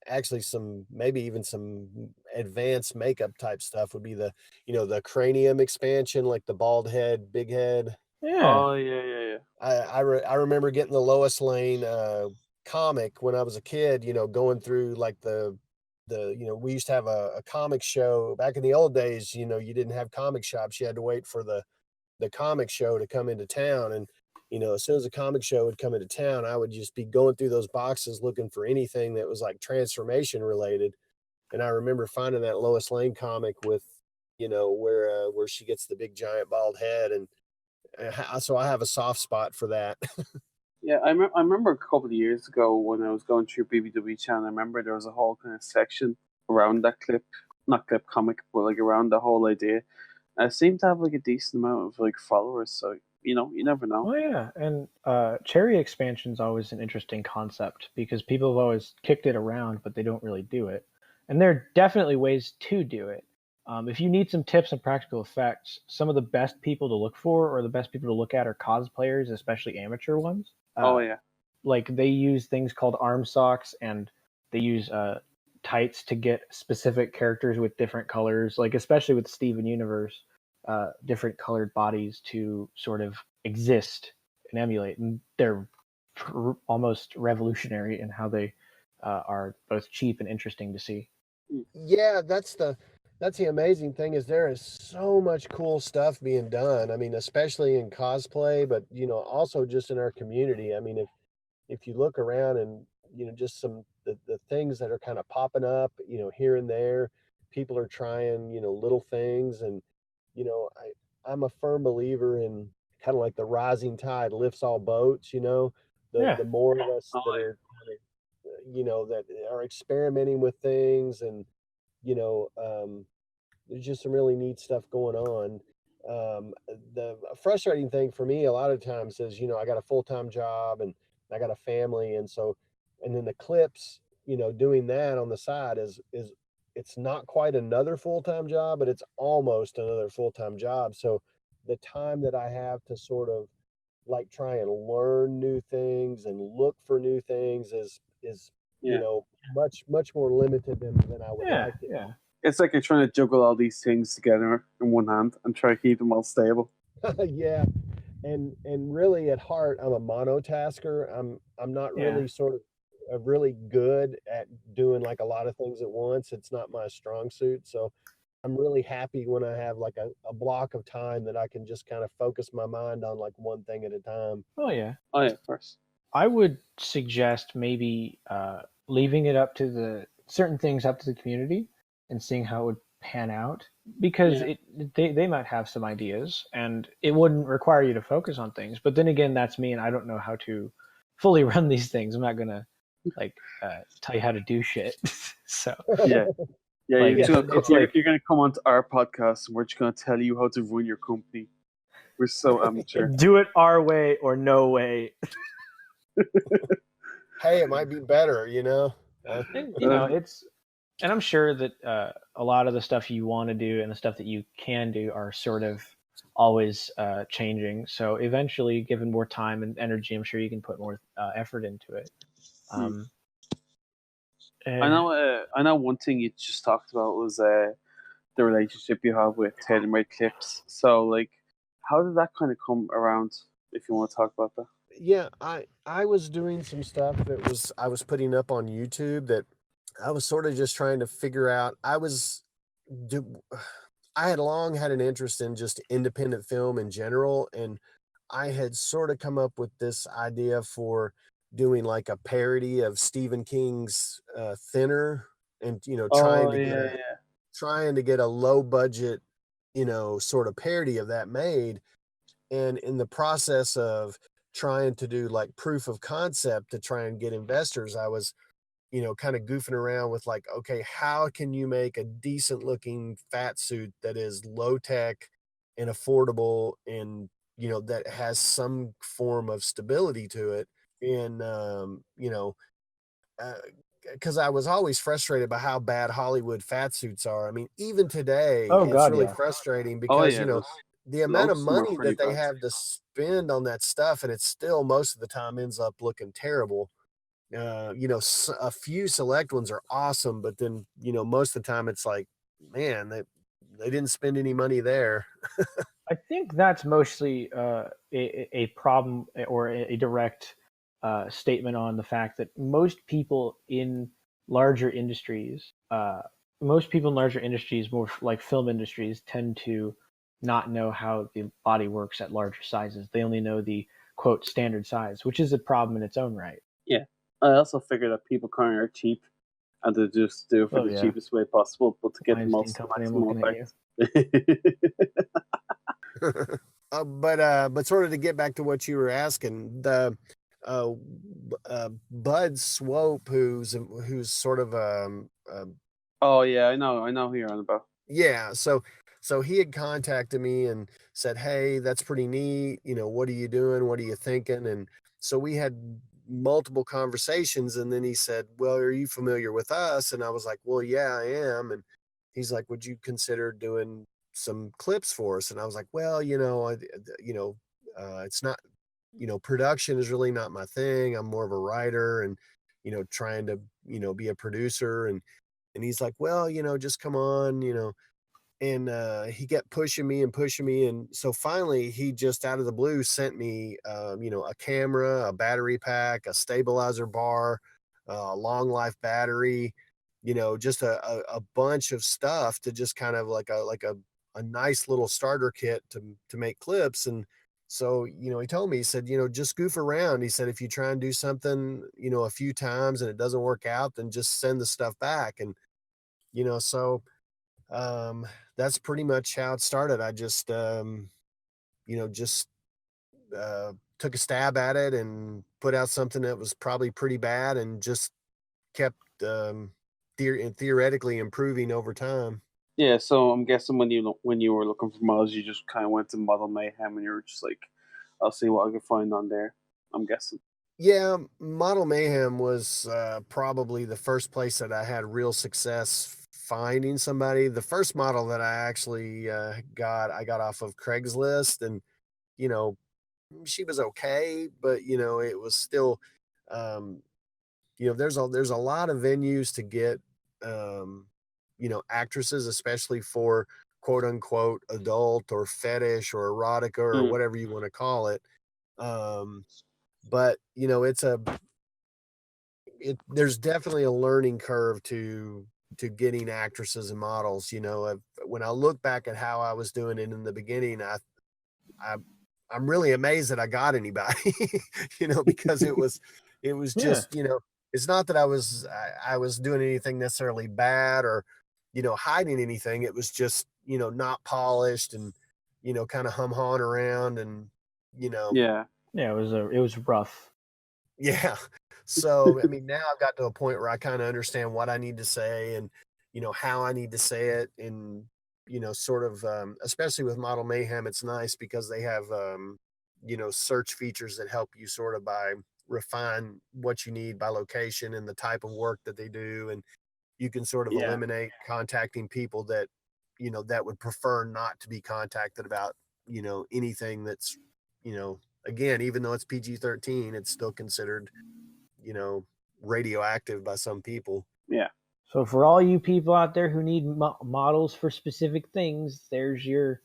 S5: actually some maybe even some advanced makeup type stuff would be the, you know, the cranium expansion, like the bald head, big head.
S1: Yeah.
S2: Oh yeah.
S5: I remember getting the Lois Lane comic when I was a kid, you know, going through like you know, we used to have a comic show back in the old days. You know, you didn't have comic shops. You had to wait for the comic show to come into town. And, you know, as soon as the comic show would come into town, I would just be going through those boxes looking for anything that was like transformation related. And I remember finding that Lois Lane comic with, you know, where she gets the big giant bald head. And so I have a soft spot for that.
S2: Yeah, I remember a couple of years ago when I was going through BBW channel. I remember there was a whole kind of section around that clip, not clip comic, but like around the whole idea. And it seemed to have like a decent amount of like followers. So you never know.
S1: Oh yeah, and cherry expansion is always an interesting concept because people have always kicked it around, but they don't really do it. And there are definitely ways to do it. If you need some tips on practical effects, some of the best people to look for or the best people to look at are cosplayers, especially amateur ones.
S2: Oh yeah.
S1: Like they use things called arm socks, and they use tights to get specific characters with different colors, like especially with Steven Universe, different colored bodies to sort of exist and emulate, and they're almost revolutionary in how they are both cheap and interesting to see.
S5: Yeah, that's the amazing thing is there is so much cool stuff being done. I mean, especially in cosplay, but also just in our community. I mean, if you look around and just some the things that are kind of popping up, here and there, people are trying, little things, and I'm a firm believer in kind of like the rising tide lifts all boats.
S1: Yeah.
S5: The more of us that are kind of, that are experimenting with things, and there's just some really neat stuff going on. The frustrating thing for me a lot of times is, I got a full-time job and I got a family. And then the clips, doing that on the side is it's not quite another full-time job, but it's almost another full-time job. So the time that I have to sort of like try and learn new things and look for new things is, much more limited than I would like it.
S1: Yeah.
S2: It's like you're trying to juggle all these things together in one hand and try to keep them all stable.
S5: Yeah. And really at heart, I'm a monotasker. I'm not really sort of really good at doing like a lot of things at once. It's not my strong suit. So I'm really happy when I have like a block of time that I can just kind of focus my mind on like one thing at a time.
S1: Oh yeah.
S2: Oh yeah, of course.
S1: I would suggest maybe leaving it up to the certain things up to the community and seeing how it would pan out, because they might have some ideas and it wouldn't require you to focus on things. But then again, that's me, and I don't know how to fully run these things. I'm not gonna tell you how to do shit. So
S2: yeah,
S1: like,
S2: you're gonna come onto our podcast and we're just gonna tell you how to run your company. We're so amateur.
S1: Do it our way or no way.
S5: Hey, it might be better,
S1: And I'm sure that a lot of the stuff you want to do and the stuff that you can do are sort of always changing. So eventually, given more time and energy, I'm sure you can put more effort into it.
S2: I know one thing you just talked about was the relationship you have with Taylormadeclips. So, like, how did that kind of come around, if you want to talk about that?
S5: Yeah, I was doing some stuff that I was putting up on YouTube that I was sort of just trying to figure out. I had long had an interest in just independent film in general, and I had sort of come up with this idea for doing like a parody of Stephen King's Thinner, and trying to get a low budget, sort of parody of that made. And in the process of trying to do like proof of concept to try and get investors, I was kind of goofing around with like, okay, how can you make a decent looking fat suit that is low tech and affordable, and that has some form of stability to it. And because I was always frustrated by how bad Hollywood fat suits are. I mean, even today, it's really frustrating because the amount of money that they have to spend on that stuff, and it still most of the time ends up looking terrible. A few select ones are awesome, but then most of the time it's like, man, they didn't spend any money there.
S1: I think that's mostly a problem or a direct statement on the fact that most people in larger industries, more like film industries, tend to not know how the body works at larger sizes. They only know the quote standard size, which is a problem in its own right.
S2: Yeah, I also figured that people kind of are cheap, and they just do it for the cheapest way possible, but to get the most maximum effect.
S5: But sort of to get back to what you were asking, Bud Swope, who's sort of
S2: Oh yeah, I know who you're on about.
S5: yeah. So he had contacted me and said, "Hey, that's pretty neat. You know, what are you doing? What are you thinking?" And so we had multiple conversations, and then he said, "Well, are you familiar with us?" And I was like, "Well, yeah, I am." And he's like, "Would you consider doing some clips for us?" And I was like, "Well, it's not, production is really not my thing. I'm more of a writer and, trying to, be a producer." And he's like, "Well, just come on, and he kept pushing me and pushing me. And so finally, he just out of the blue sent me, a camera, a battery pack, a stabilizer bar, a long life battery, just a bunch of stuff to just kind of like a nice little starter kit to make clips. And so, he told me, he said, just goof around. He said, if you try and do something, a few times and it doesn't work out, then just send the stuff back. And, so that's pretty much how it started. I just, just took a stab at it and put out something that was probably pretty bad and just kept theoretically improving over time.
S2: Yeah, so I'm guessing when you were looking for models, you just kind of went to Model Mayhem and you were just like, I'll see what I can find on there. I'm guessing.
S5: Yeah, Model Mayhem was probably the first place that I had real success finding somebody. The first model that I actually I got off of Craigslist, and you know, she was okay, but it was still, um, there's a lot of venues to get, actresses, especially for quote unquote adult or fetish or erotica or
S2: Mm.
S5: whatever you want to call it. Um, but there's definitely a learning curve to getting actresses and models. When I look back at how I was doing it in the beginning, I I'm really amazed that I got anybody, because it was
S1: Yeah.
S5: just, it's not that I was doing anything necessarily bad or, hiding anything. It was just, not polished and, kind of hum-hawing around and,
S2: Yeah.
S1: Yeah, it was rough.
S5: yeah. So, I mean, now I've got to a point where I kind of understand what I need to say and, how I need to say it. And, sort of, especially with Model Mayhem, it's nice because they have, search features that help you sort of refine what you need by location and the type of work that they do. And you can sort of
S2: Yeah.
S5: eliminate contacting people that, that would prefer not to be contacted about, anything that's, again, even though it's PG-13, it's still considered, radioactive by some people.
S2: Yeah.
S1: So for all you people out there who need models for specific things, there's your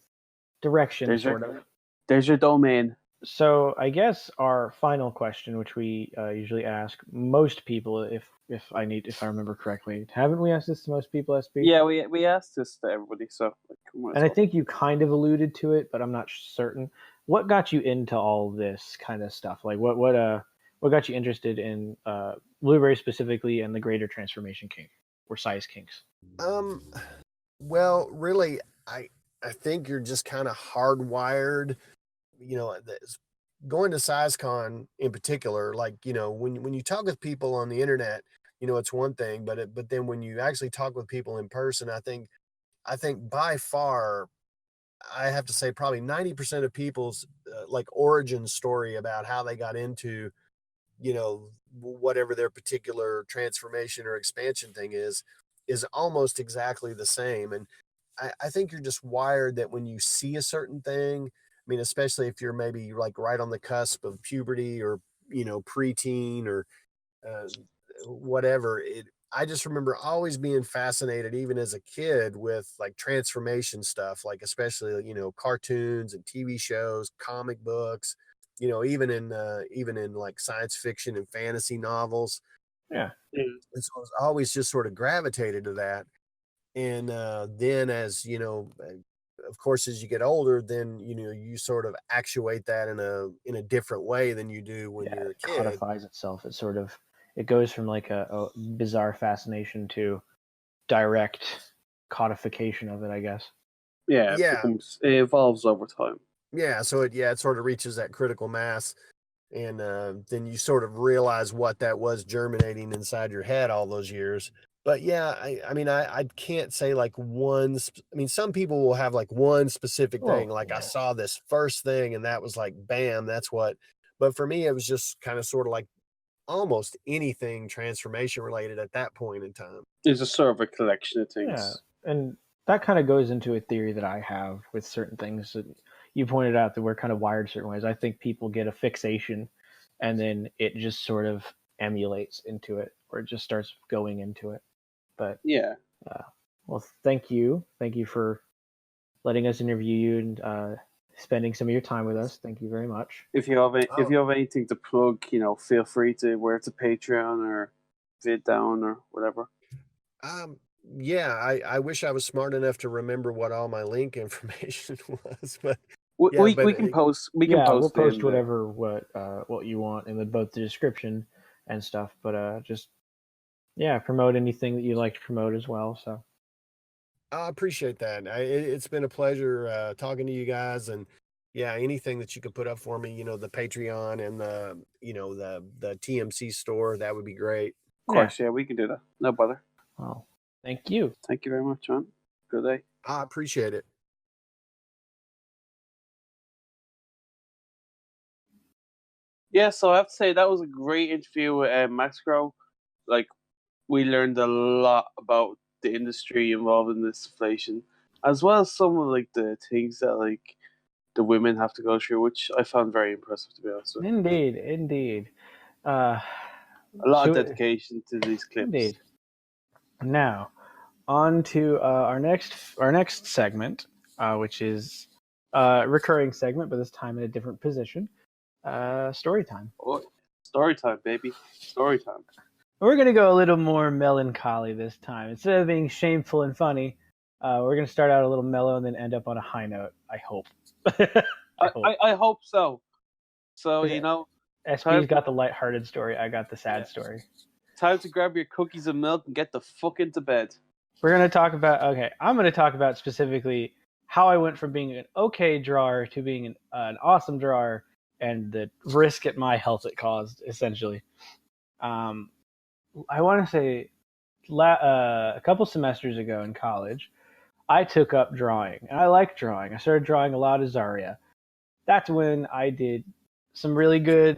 S1: direction,
S2: There's your domain.
S1: So I guess our final question, which we usually ask most people, if I remember correctly, haven't we asked this to most people, SB?
S2: Yeah, we asked this to everybody, so
S1: and I think you kind of alluded to it, but I'm not certain. What got you into all this kind of stuff? Like what got you interested in blueberry specifically and the greater transformation kink or size kinks?
S5: Well, really, I think you're just kind of hardwired. Going to SizeCon in particular, like when you talk with people on the internet, it's one thing, but then when you actually talk with people in person, I think by far, I have to say probably 90% of people's like origin story about how they got into, whatever their particular transformation or expansion thing is almost exactly the same. And I think you're just wired that when you see a certain thing, I mean, especially if you're maybe like right on the cusp of puberty or, preteen or whatever, I just remember always being fascinated, even as a kid, with like transformation stuff, like especially, cartoons and TV shows, comic books, even in like science fiction and fantasy novels.
S1: Yeah.
S5: And so I was always just sort of gravitated to that. And then as, of course, as you get older, then, you sort of actuate that in a different way than you do when you're a kid.
S1: It codifies itself. It goes from like a bizarre fascination to direct codification of it, I guess.
S2: Yeah, it evolves over time.
S5: Yeah, so it sort of reaches that critical mass. And then you sort of realize what that was germinating inside your head all those years. But yeah, I mean, I can't say like one. I mean, some people will have like one specific thing. Like I saw this first thing and that was like, bam, that's what. But for me, it was just kind of sort of like almost anything transformation related at that point in time.
S2: It's a sort of a collection of things.
S1: Yeah, and that kind of goes into a theory that I have with certain things that you pointed out that we're kind of wired certain ways. I think people get a fixation and then it just sort of emulates into it, or it just starts going into it. But
S2: yeah.
S1: Well, thank you. Thank you for letting us interview you and spending some of your time with us. Thank you very much.
S2: If you have anything to plug, feel free to, where it's a Patreon or VidDown or whatever.
S5: Yeah, I wish I was smart enough to remember what all my link information was, but
S2: we can post.
S1: We'll post whatever what you want in both the description and stuff. But just promote anything that you like to promote as well. So
S5: I appreciate that. It's been a pleasure talking to you guys, and anything that you could put up for me, the Patreon and the TMC store, that would be great.
S2: Of course, we can do that. No bother.
S1: Well, thank you.
S2: Thank you very much, John. Good day.
S5: I appreciate it.
S2: Yeah, so I have to say that was a great interview with MaxGrow. Like, we learned a lot about the industry involved in this inflation, as well as some of like the things that like the women have to go through, which I found very impressive, to be honest with you.
S1: Indeed.
S2: A lot of dedication to these clips.
S1: Indeed. Now, on to our next segment, which is a recurring segment, but this time in a different position. Story time.
S2: Oh, story time, baby. Story time.
S1: We're going to go a little more melancholy this time. Instead of being shameful and funny, we're going to start out a little mellow and then end up on a high note, I hope.
S2: I hope so. So,
S1: SP's got the lighthearted story. I got the sad story.
S2: Time to grab your cookies and milk and get the fuck into bed.
S1: We're going to talk about, I'm going to talk about specifically how I went from being an okay drawer to being an awesome drawer and the risk at my health it caused, essentially. I want to say a couple semesters ago in college, I took up drawing, and I like drawing. I started drawing a lot of Zarya. That's when I did some really good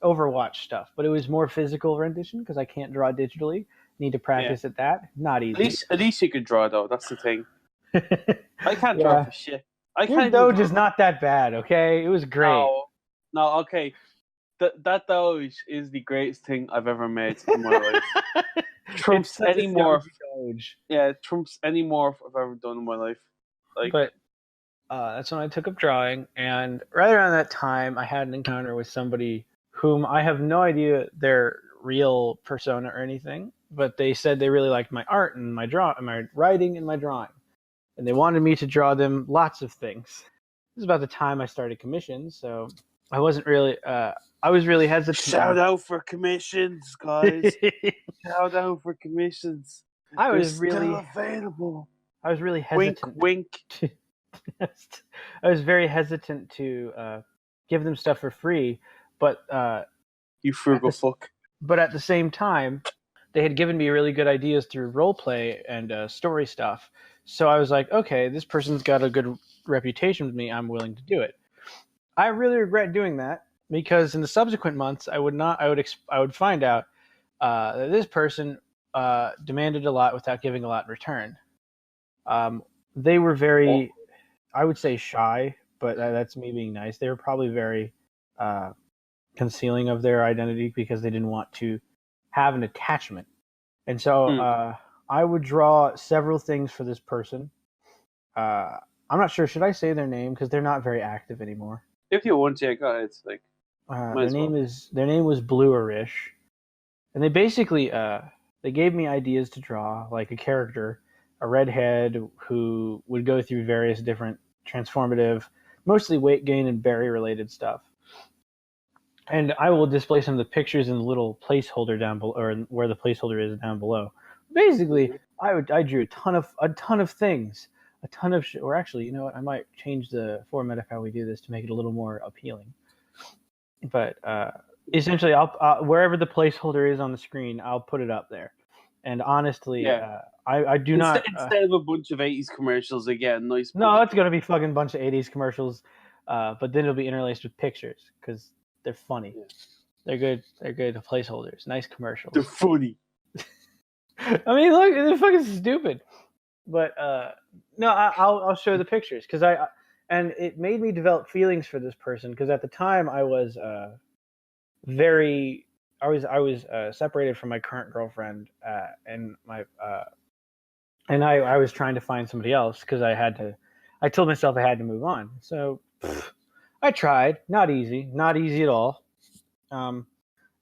S1: Overwatch stuff, but it was more physical rendition because I can't draw digitally. Need to practice at that. Not easy.
S2: At least you could draw, though. That's the thing. I can't draw for shit.
S1: Your Doge is not that bad, okay? It was great.
S2: No, okay. That Doge is the greatest thing I've ever made in my life. Trumps any morph. Yeah, trumps any morph I've ever done in my life.
S1: But that's when I took up drawing, and right around that time, I had an encounter with somebody whom I have no idea their real persona or anything, but they said they really liked my art and my writing and my drawing, and they wanted me to draw them lots of things. This is about the time I started commissions, so I wasn't really. I was really hesitant.
S2: Shout out for commissions, guys! Shout out for commissions.
S1: I was really
S2: still available.
S1: I was really hesitant.
S2: Wink, wink.
S1: I was very hesitant to give them stuff for free, but
S2: you frugal fuck.
S1: But at the same time, they had given me really good ideas through roleplay and story stuff. So I was like, okay, this person's got a good reputation with me. I'm willing to do it. I really regret doing that because in the subsequent months, I would find out that this person demanded a lot without giving a lot in return. They were very, I would say, shy, but that's me being nice. They were probably very concealing of their identity because they didn't want to have an attachment. And so I would draw several things for this person. I'm not sure. Should I say their name? Because they're not very active anymore.
S2: If you want to, go ahead.
S1: Their name was Bluerish. And they basically they gave me ideas to draw, like a character, a redhead who would go through various different transformative, mostly weight gain and berry related stuff. And I will display some of the pictures in the little placeholder down below, or where the placeholder is down below. Basically, I drew a ton of things, or actually, you know what? I might change the format of how we do this to make it a little more appealing. But essentially, I'll wherever the placeholder is on the screen, I'll put it up there. And honestly, I do not.
S2: Instead of a bunch of 80s commercials, again, nice.
S1: No, it's gonna be fucking bunch of 80s commercials, but then it'll be interlaced with pictures because they're funny. Yeah. They're good. They're good placeholders. Nice commercials.
S2: They're funny.
S1: I mean, look, they're fucking stupid. But no, I'll show the pictures because and it made me develop feelings for this person because at the time I was separated from my current girlfriend and I was trying to find somebody else because I told myself I had to move on. So I tried. Not easy at all. And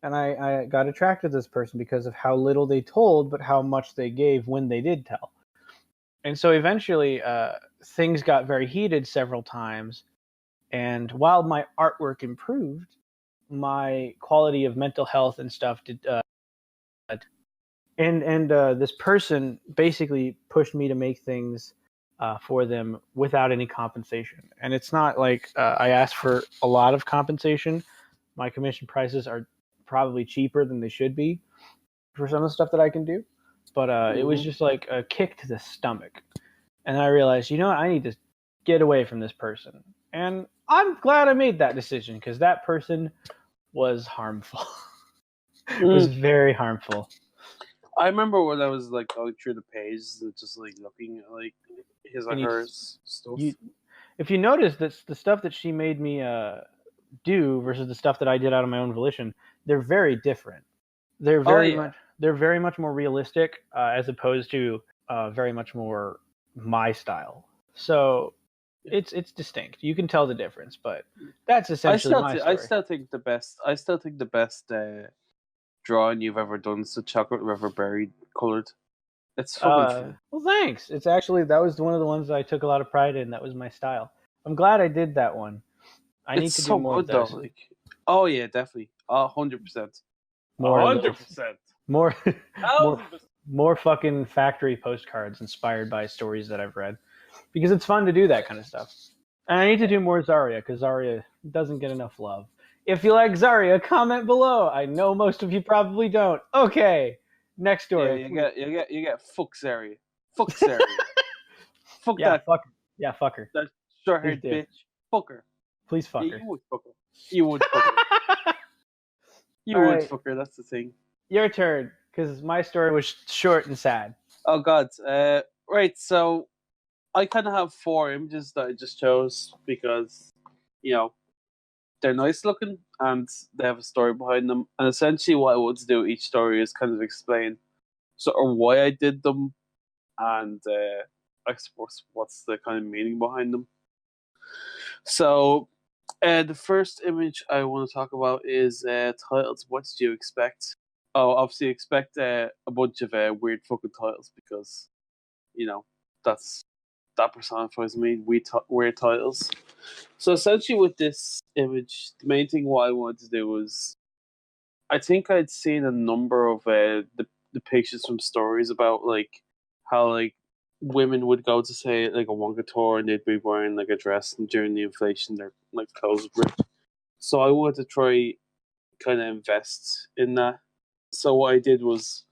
S1: I got attracted to this person because of how little they told, but how much they gave when they did tell. And so eventually things got very heated several times. And while my artwork improved, my quality of mental health and stuff did. This person basically pushed me to make things for them without any compensation. And it's not like I asked for a lot of compensation. My commission prices are probably cheaper than they should be for some of the stuff that I can do. But it was just like a kick to the stomach. And I realized, you know what? I need to get away from this person. And I'm glad I made that decision because that person was harmful. It was very harmful.
S2: I remember when I was like going through the pages and just like looking at like his or her stuff.
S1: If you notice that the stuff that she made me do versus the stuff that I did out of my own volition, they're very different. They're very much more realistic as opposed to very much more my style. So it's distinct. You can tell the difference, but that's essentially my story.
S2: I still think the best drawing you've ever done is the chocolate river berry colored. It's fucking fun.
S1: Well, thanks. It's actually that was one of the ones that I took a lot of pride in. That was my style. I'm glad I did that one. I need to do more of those.
S2: Like, oh yeah, definitely, 100%.
S1: 100%. More fucking factory postcards inspired by stories that I've read, because it's fun to do that kind of stuff. And I need to do more Zarya because Zarya doesn't get enough love. If you like Zarya, comment below. I know most of you probably don't. Okay, next story.
S2: Yeah, you get fuck Zarya. Fuck Zarya. Fuck
S1: yeah,
S2: that.
S1: Fuck her. Yeah, fuck her.
S2: That short-haired bitch. Fuck her.
S1: Please fuck her.
S2: You would fuck her. You would fuck her. You would
S1: right.
S2: fuck her. That's the thing.
S1: Your turn, because my story was short and sad.
S2: Oh God. Right. So I kind of have 4 images that I just chose because, you know, they're nice looking and they have a story behind them. And essentially what I want to do each story is kind of explain sort of why I did them and I suppose what's the kind of meaning behind them. So the first image I want to talk about is titles. What did you expect? Oh, obviously expect a bunch of weird fucking titles because, you know, that personifies me, weird titles. So essentially with this image, the main thing what I wanted to do was, I think I'd seen a number of the pictures from stories about like how like women would go to say like a Wonka tour and they'd be wearing like a dress and during the inflation their like clothes would rip. So I wanted to try kind of invest in that. So what I did was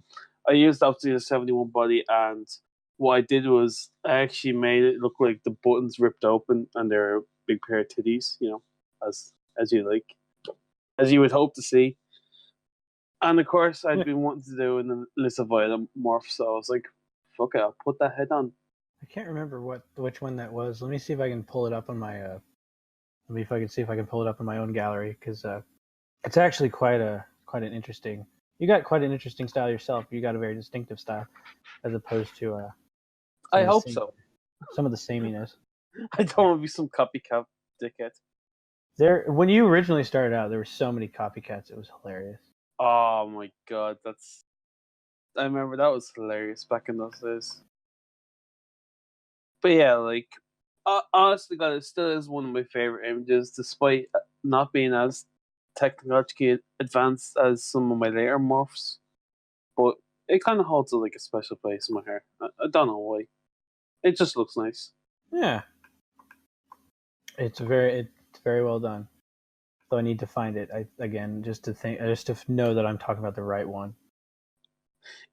S2: I used obviously the 71 body, and what I did was I actually made it look like the buttons ripped open and they're a big pair of titties, you know, as you would hope to see. And of course I'd been wanting to do an Alyssa Violet morph, so I was like, fuck it, I'll put that head on.
S1: I can't remember which one that was. Let me see if I can pull it up on my let me see if I can pull it up in my own gallery, because it's actually quite an interesting. You got quite an interesting style yourself. You got a very distinctive style, as opposed to.
S2: I hope so.
S1: Some of the sameness.
S2: I don't want to be some copycat dickhead.
S1: When you originally started out, there were so many copycats. It was hilarious.
S2: Oh my God, I remember that was hilarious back in those days. But yeah, like, honestly, God, it still is one of my favorite images, despite not being as technologically advanced as some of my later morphs. But it kind of holds like a special place in my heart. I don't know why. It just looks nice.
S1: Yeah, it's very well done. Though I need to find it again just to know that I'm talking about the right one.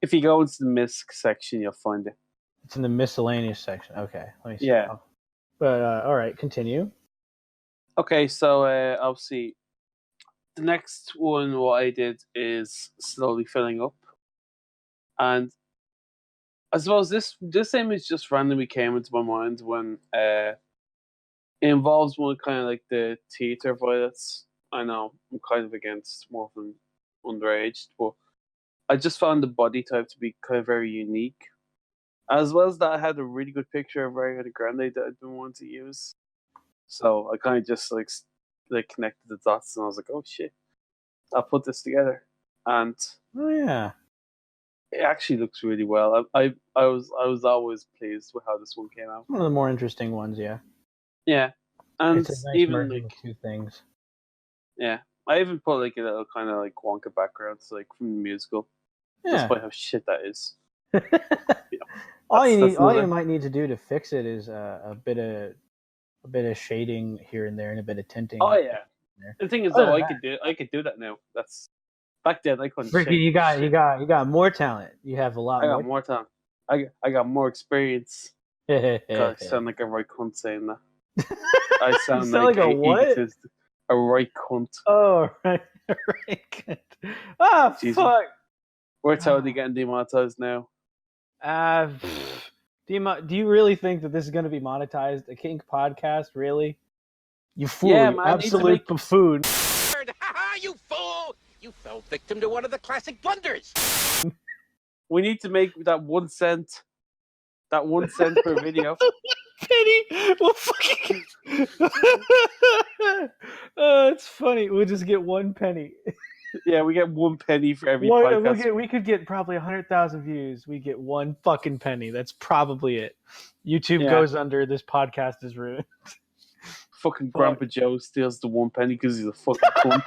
S2: If you go into the misc section, you'll find it.
S1: It's in the miscellaneous section. Okay, let me see.
S2: Yeah.
S1: But all right, continue.
S2: Okay, so obviously, the next one what I did is slowly filling up, and I suppose this image just randomly came into my mind when it involves one kind of like the theater violets. I know I'm kind of against more of them underage, but I just found the body type to be kind of very unique. As well as that, I had a really good picture of Ariana Grande that I'd been wanting to use. So I kind of just like connected the dots, and I was like, "Oh shit, I'll put this together." And
S1: Oh yeah,
S2: it actually looks really well. I was always pleased with how this one came out.
S1: one of the more interesting ones. Yeah,
S2: Yeah, and
S1: it's a nice
S2: even
S1: merging
S2: like
S1: of two things.
S2: yeah, I even put like a little kind of like Wonka background, like from the musical,
S1: Yeah.
S2: despite how shit that is.
S1: All
S2: another-
S1: you might need to do to fix it is a bit of shading here and there and a bit of tinting.
S2: Oh yeah. The thing is,
S1: Other
S2: though,
S1: than
S2: I could do that now. That's back then I couldn't.
S1: Ricky, you got more talent. You have a lot
S2: I
S1: more.
S2: got more time. I got more experience. God, I sound like a right cunt saying that. I sound
S1: like a what?
S2: egotist. A right cunt.
S1: Oh, right. Right. Ah,
S2: Jesus.
S1: fuck.
S2: We're totally getting demonetized now.
S1: Do you really think that this is going to be monetized? A kink podcast, really? You fool!
S2: Yeah,
S1: you
S2: man,
S1: absolute buffoon!
S6: Ha you fool! You fell victim to one of the classic blunders.
S2: We need to make that 1 cent. That 1 cent per video.
S1: Penny, well, fucking. It's funny. We'll just get 1 penny.
S2: Yeah, we get 1 penny for every podcast.
S1: We could get probably 100,000 views. We get 1 fucking penny. That's probably it. YouTube goes under. This podcast is ruined.
S2: Fucking Grandpa Joe steals the 1 penny because he's a fucking cunt.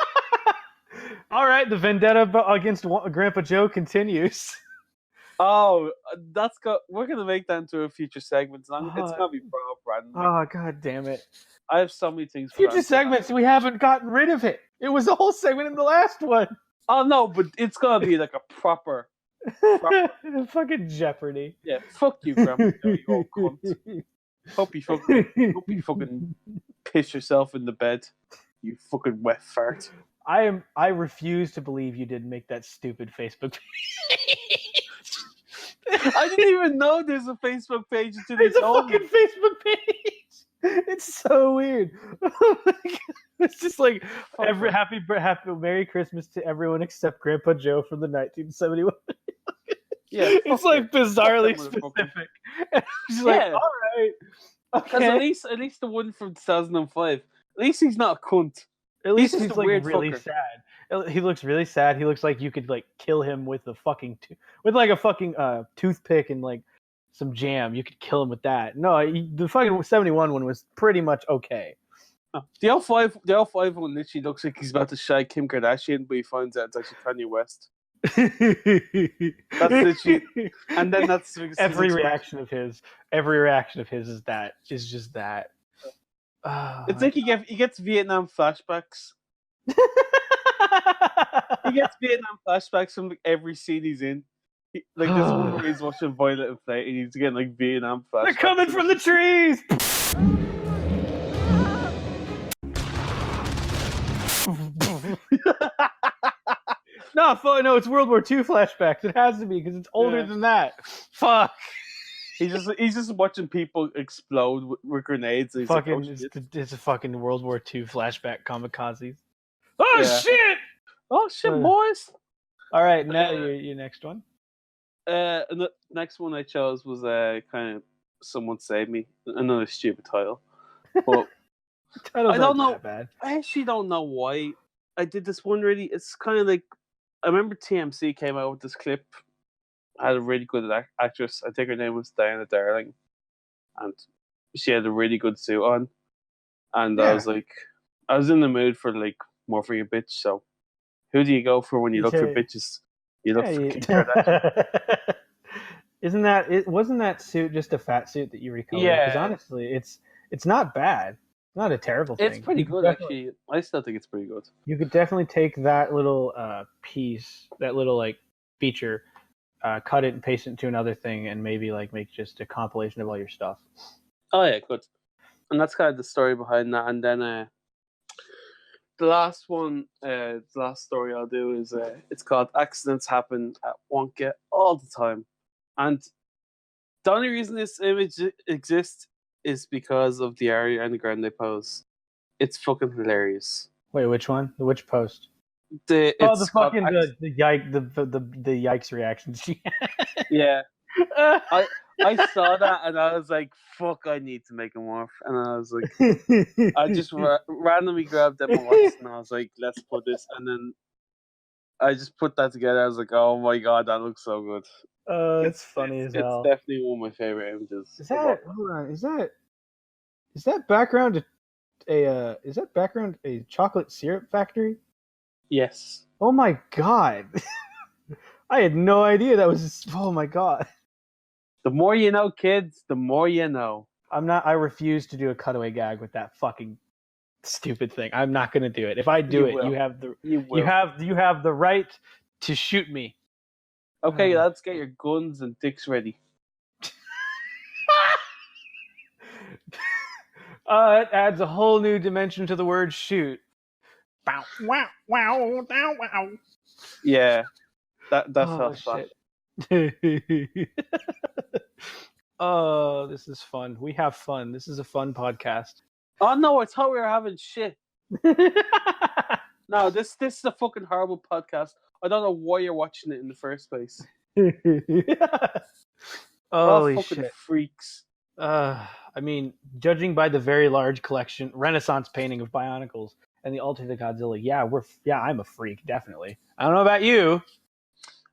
S1: All right, the vendetta against Grandpa Joe continues.
S2: Oh, we're gonna make that into a future segment. It's gonna be Brandon.
S1: Oh, god damn it!
S2: I have so many things.
S1: Future segments. We haven't gotten rid of it. It was a whole segment in the last one.
S2: Oh no, but it's gonna be like a proper.
S1: Fucking Jeopardy.
S2: Yeah, fuck you, Grandpa Joe, you old cunt. Hope you fucking piss yourself in the bed. You fucking wet fart.
S1: I refuse to believe you didn't make that stupid Facebook page.
S2: I didn't even know there's a Facebook page until they
S1: There's a
S2: told me.
S1: fucking Facebook page. It's so weird. Oh my God. It's just like happy Merry Christmas to everyone except Grandpa Joe from the 1971.
S2: Yeah,
S1: it's like bizarrely
S2: fuck
S1: specific. And she's like, all right, okay.
S2: Because at least the one from 2005. At least he's not a cunt.
S1: At least
S2: He's
S1: he's
S2: just a
S1: like
S2: weird
S1: really
S2: fucker.
S1: sad. He looks really sad. He looks like you could like kill him with a fucking toothpick and like some jam. You could kill him with that. No, the fucking 71 one was pretty much okay.
S2: The L5 one literally looks like he's about to shag Kim Kardashian, but he finds out it's actually Kanye West. That's literally, and then that's
S1: every reaction of his is just that. Oh,
S2: it's like he gets Vietnam flashbacks. He gets Vietnam flashbacks from like, every scene he's in. Like this one where he's watching Violet and Play, and he's getting like Vietnam flashbacks.
S1: They're coming from the trees. No, it's World War II flashbacks. It has to be because it's older than that. Fuck.
S2: He's just watching people explode with grenades. And he's
S1: fucking,
S2: like,
S1: it's a fucking World War II flashback kamikazes. Oh shit!
S2: Oh shit, boys!
S1: All right, now your next one.
S2: The next one I chose was kind of Someone Save Me. Another stupid title, but I don't know.
S1: That bad.
S2: I actually don't know why I did this one. Really, it's kind of like I remember TMC came out with this clip. Had a really good actress. I think her name was Diana Darling, and she had a really good suit on. And I was like, I was in the mood for like morphing a bitch. So, who do you go for when you look for bitches? You look for Kim Kardashian.
S1: Wasn't that suit just a fat suit that you recovered?
S2: Yeah.
S1: Because honestly, it's not bad. Not a terrible thing.
S2: It's pretty good, actually. I still think it's pretty good.
S1: You could definitely take that little piece, that little like feature, cut it and paste it into another thing, and maybe like make just a compilation of all your stuff.
S2: Oh yeah, good. And that's kind of the story behind that. And then the last story I'll do is it's called "Accidents Happen at Wonka All the Time," and the only reason this image exists is because of the Ariana Grande pose. It's fucking hilarious.
S1: Wait, which one? Which post?
S2: The
S1: yikes reaction she had.
S2: Yeah. I saw that and I was like, fuck, I need to make a morph. And I was like, I just randomly grabbed Emma Watson and I was like, let's put this. And then I just put that together. I was like, oh my god, that looks so good.
S1: It's funny as hell.
S2: It's definitely one of my favorite images.
S1: Is that background a chocolate syrup factory?
S2: Yes.
S1: Oh my god. I had no idea that was. Oh my god.
S2: The more you know, kids, the more you know.
S1: I refuse to do a cutaway gag with that fucking stupid thing. I'm not going to do it. If I do you have the right to shoot me.
S2: Okay, let's get your guns and dicks ready.
S1: It adds a whole new dimension to the word shoot. Bow, wow, wow, wow, wow.
S2: Yeah, that felt fun.
S1: Oh, this is fun. We have fun. This is a fun podcast.
S2: Oh no, I thought we were having shit. No, this is a fucking horrible podcast. I don't know why you're watching it in the first place.
S1: Holy
S2: fucking
S1: shit.
S2: Freaks.
S1: I mean, judging by the very large collection, Renaissance painting of Bionicles and the altar to Godzilla, I'm a freak, definitely. I don't know about you.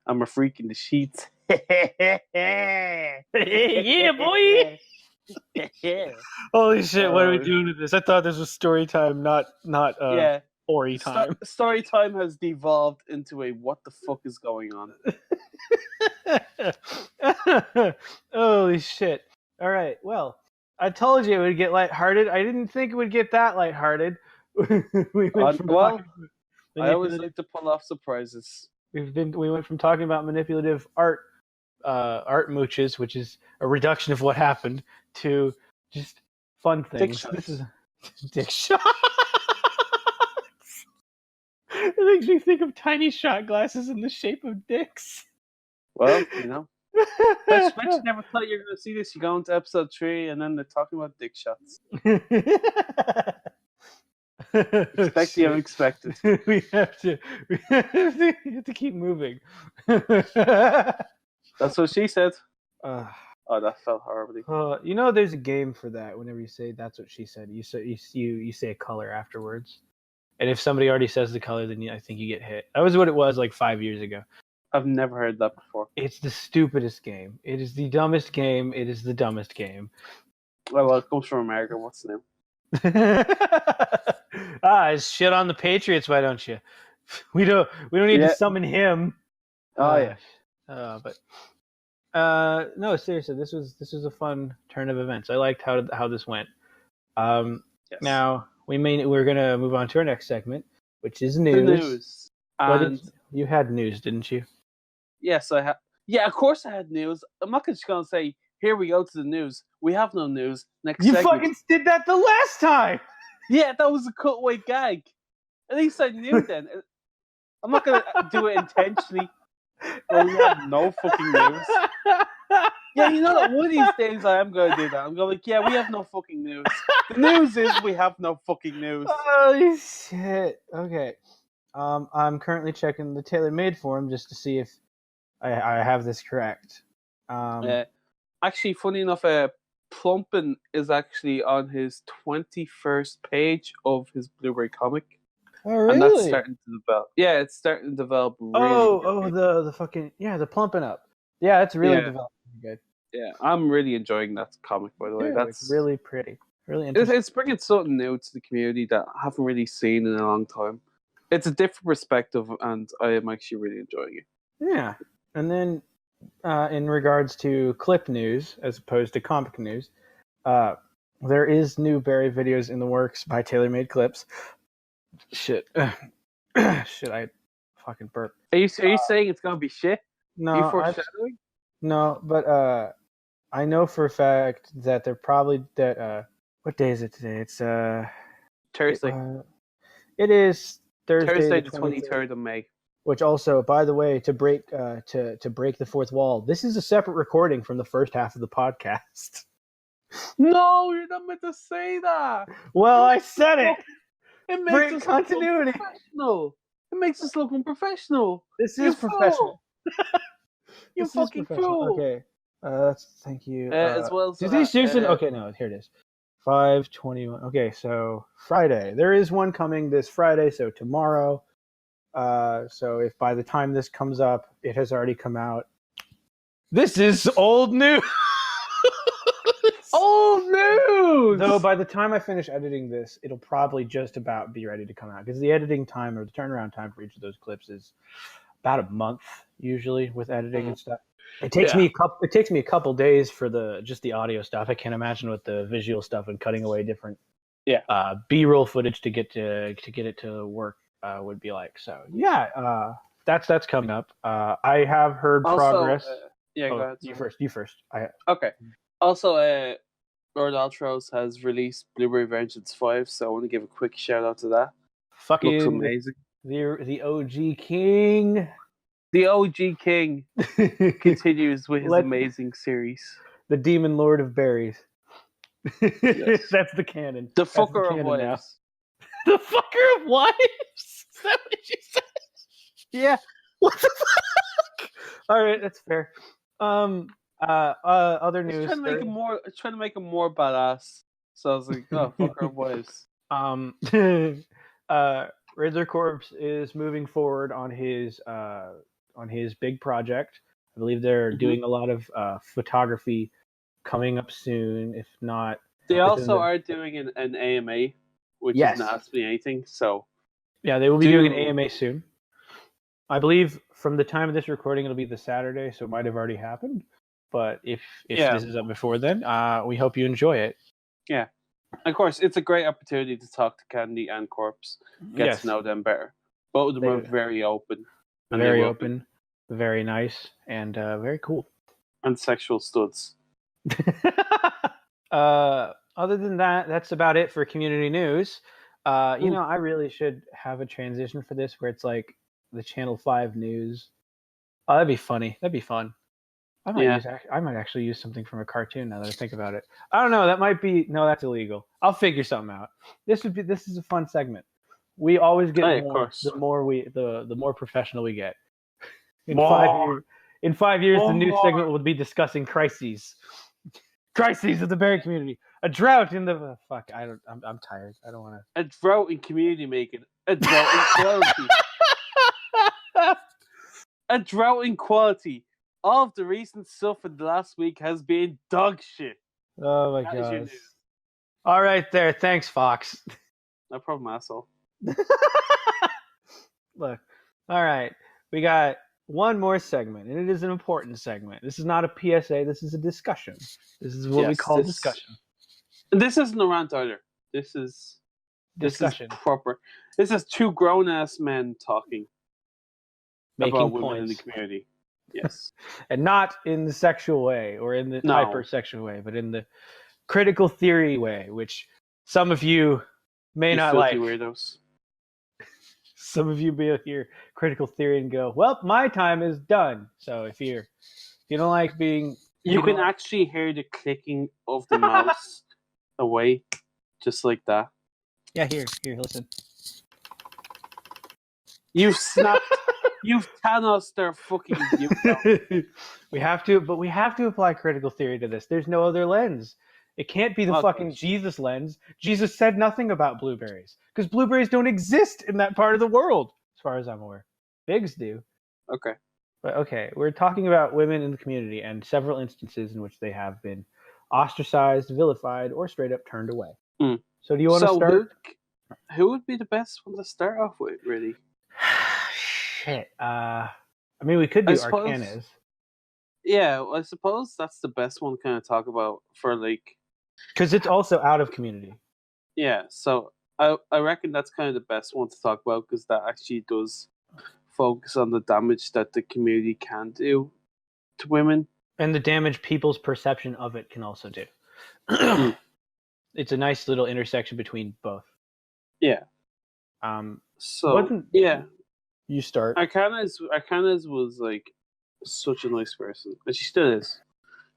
S2: I'm a freak in the sheets.
S1: Yeah, boy. Holy shit! What are we doing with this? I thought this was story time, not story time.
S2: Story time has devolved into a what the fuck is going on.
S1: Holy shit! All right, well, I told you it would get lighthearted. I didn't think it would get that lighthearted. I
S2: always like to pull off surprises.
S1: We went from talking about manipulative art mooches, which is a reduction of what happened, to just fun things. This is dick shots. It makes me think of tiny shot glasses in the shape of dicks.
S2: Well, you know, I never thought you were going to see this. You go into episode 3, and then they're talking about dick shots. Expect the unexpected.
S1: We have to keep moving.
S2: That's what she said. Oh, that felt horribly.
S1: You know, there's a game for that. Whenever you say "that's what she said," you say a color afterwards, and if somebody already says the color, then I think you get hit. That was what it was like 5 years ago.
S2: I've never heard that before.
S1: It's the stupidest game. It is the dumbest game. It is the dumbest game.
S2: Well, it comes from America. What's the name?
S1: It's shit on the Patriots. Why don't you? We don't need to summon him.
S2: Oh yeah.
S1: But no, seriously, this was a fun turn of events. I liked how this went. Yes. Now we're gonna move on to our next segment, which is news.
S2: The news. And
S1: you had news, didn't you?
S2: Yes, I have. Yeah, of course I had news. I'm not just gonna say, here we go to the news. We have no news. Next segment.
S1: You fucking did that the last time!
S2: Yeah, that was a cutaway gag. At least I knew then. I'm not going to do it intentionally when we have no fucking news. Yeah, you know that one of these days I am going to do that. I'm going to we have no fucking news. The news is we have no fucking news.
S1: Holy shit. Okay. I'm currently checking the TaylorMade forum just to see if I have this correct.
S2: Actually, funny enough, Plumpin is actually on his 21st page of his Blu-ray comic.
S1: Oh, really?
S2: And that's starting to develop. Yeah, it's starting to develop really
S1: the fucking the Plumpin' Up. Yeah, it's really developing good.
S2: Yeah, I'm really enjoying that comic, by the way. That's
S1: really pretty. Really interesting.
S2: It's bringing something new to the community that I haven't really seen in a long time. It's a different perspective, and I am actually really enjoying it.
S1: Yeah. And then in regards to clip news, as opposed to comic news, There is new berry videos in the works by TaylorMadeClips. Shit. Shit, I fucking burp.
S2: Are you saying it's gonna be shit?
S1: No,
S2: you foreshadowing?
S1: No, but I know for a fact that they're probably that. What day is it today? It's
S2: Thursday.
S1: It is Thursday
S2: The 23rd of May.
S1: Which also, by the way, to break to break the fourth wall, this is a separate recording from the first half of the podcast.
S2: No, you're not meant to say that.
S1: Well, I said it.
S2: It
S1: Break
S2: makes us
S1: continuity.
S2: look unprofessional. It makes us look unprofessional.
S1: This is professional.
S2: You
S1: This is
S2: fucking
S1: professional.
S2: fool.
S1: Okay. Thank you.
S2: As well as
S1: do these Houston? Okay, no, here it is. 5/21. Okay, so Friday. There is one coming this Friday, so tomorrow. So if by the time this comes up, it has already come out. This is old news.
S2: Old news.
S1: Though by the time I finish editing this, it'll probably just about be ready to come out because the editing time or the turnaround time for each of those clips is about a month usually with editing and stuff. It takes me a couple days for just the audio stuff. I can't imagine what the visual stuff and cutting away different B-roll footage to get it to work would be like. So that's coming up. I have heard progress.
S2: Go ahead.
S1: You first.
S2: Okay. Also, Lord Altros has released Blueberry Vengeance 5, so I want to give a quick shout out to that.
S1: Fucking
S2: looks amazing.
S1: The OG King.
S2: The OG King continues with his amazing series.
S1: The Demon Lord of Berries.
S2: Yes.
S1: That's the canon.
S2: The fucker of wives.
S1: The fucker of wives? Is that what you said?
S2: Yeah.
S1: What the fuck? All right, that's fair. Other news.
S2: Trying to make him more badass. So I was like, oh, fucker of wives.
S1: Riddler Corps is moving forward on his big project. I believe they're doing a lot of photography coming up soon. If not,
S2: they also are doing an AMA, which isn't asking me anything. So
S1: yeah, they will be doing an AMA soon. I believe from the time of this recording, it'll be the Saturday, so it might have already happened. But if this is up before then, we hope you enjoy it.
S2: Yeah. Of course, it's a great opportunity to talk to Candy and Corpse, get to know them better. Both of them are very open.
S1: Very open, very nice, and very cool.
S2: And sexual studs.
S1: Other than that, that's about it for community news. I really should have a transition for this where it's like the Channel 5 news. Oh, that'd be funny. That'd be fun. I might actually use something from a cartoon now that I think about it. I don't know. That might be that's illegal. I'll figure something out. This is a fun segment. We always get more the more professional we get. In 5 years, the new segment will be discussing crises of the berry community. A drought in the fuck. I'm tired. I don't want to.
S2: A drought in community making. A drought in quality. A drought in quality. All of the recent stuff in the last week has been dog shit.
S1: Oh my god. All right there. Thanks, Fox.
S2: No problem, asshole.
S1: Look. All right. We got one more segment, and it is an important segment. This is not a PSA. This is a discussion. This is what we call discussion.
S2: This isn't a rant either. This is discussion. This is proper. This is two grown-ass men talking about women in the community. Yes.
S1: And not in the sexual way or in the hypersexual way, but in the critical theory way, which some of you may not like.
S2: Weirdos.
S1: Some of you may hear critical theory and go, well, my time is done. So if you don't like being...
S2: You can actually hear the clicking of the mouse away, just like that.
S1: Yeah, here, listen.
S2: You've snapped... You've Thanos their fucking
S1: We have to apply critical theory to this. There's no other lens. It can't be the fucking Jesus lens. Jesus said nothing about blueberries because blueberries don't exist in that part of the world, as far as I'm aware. Figs do.
S2: Okay.
S1: But okay, we're talking about women in the community and several instances in which they have been ostracized, vilified, or straight up turned away.
S2: Mm.
S1: So do you want to start?
S2: Who would be the best one to start off with, really?
S1: Shit. I mean, we could do Arcanas.
S2: Yeah, I suppose that's the best one to kind of talk about for, like,
S1: Because it's also out of Community.
S2: Yeah, so I reckon that's kind of the best one to talk about because that actually does focus on the damage that the Community can do to women.
S1: And the damage people's perception of it can also do. It's a nice little intersection between both.
S2: Yeah. So yeah,
S1: you start.
S2: Arcanas was like such a nice person, and she still is.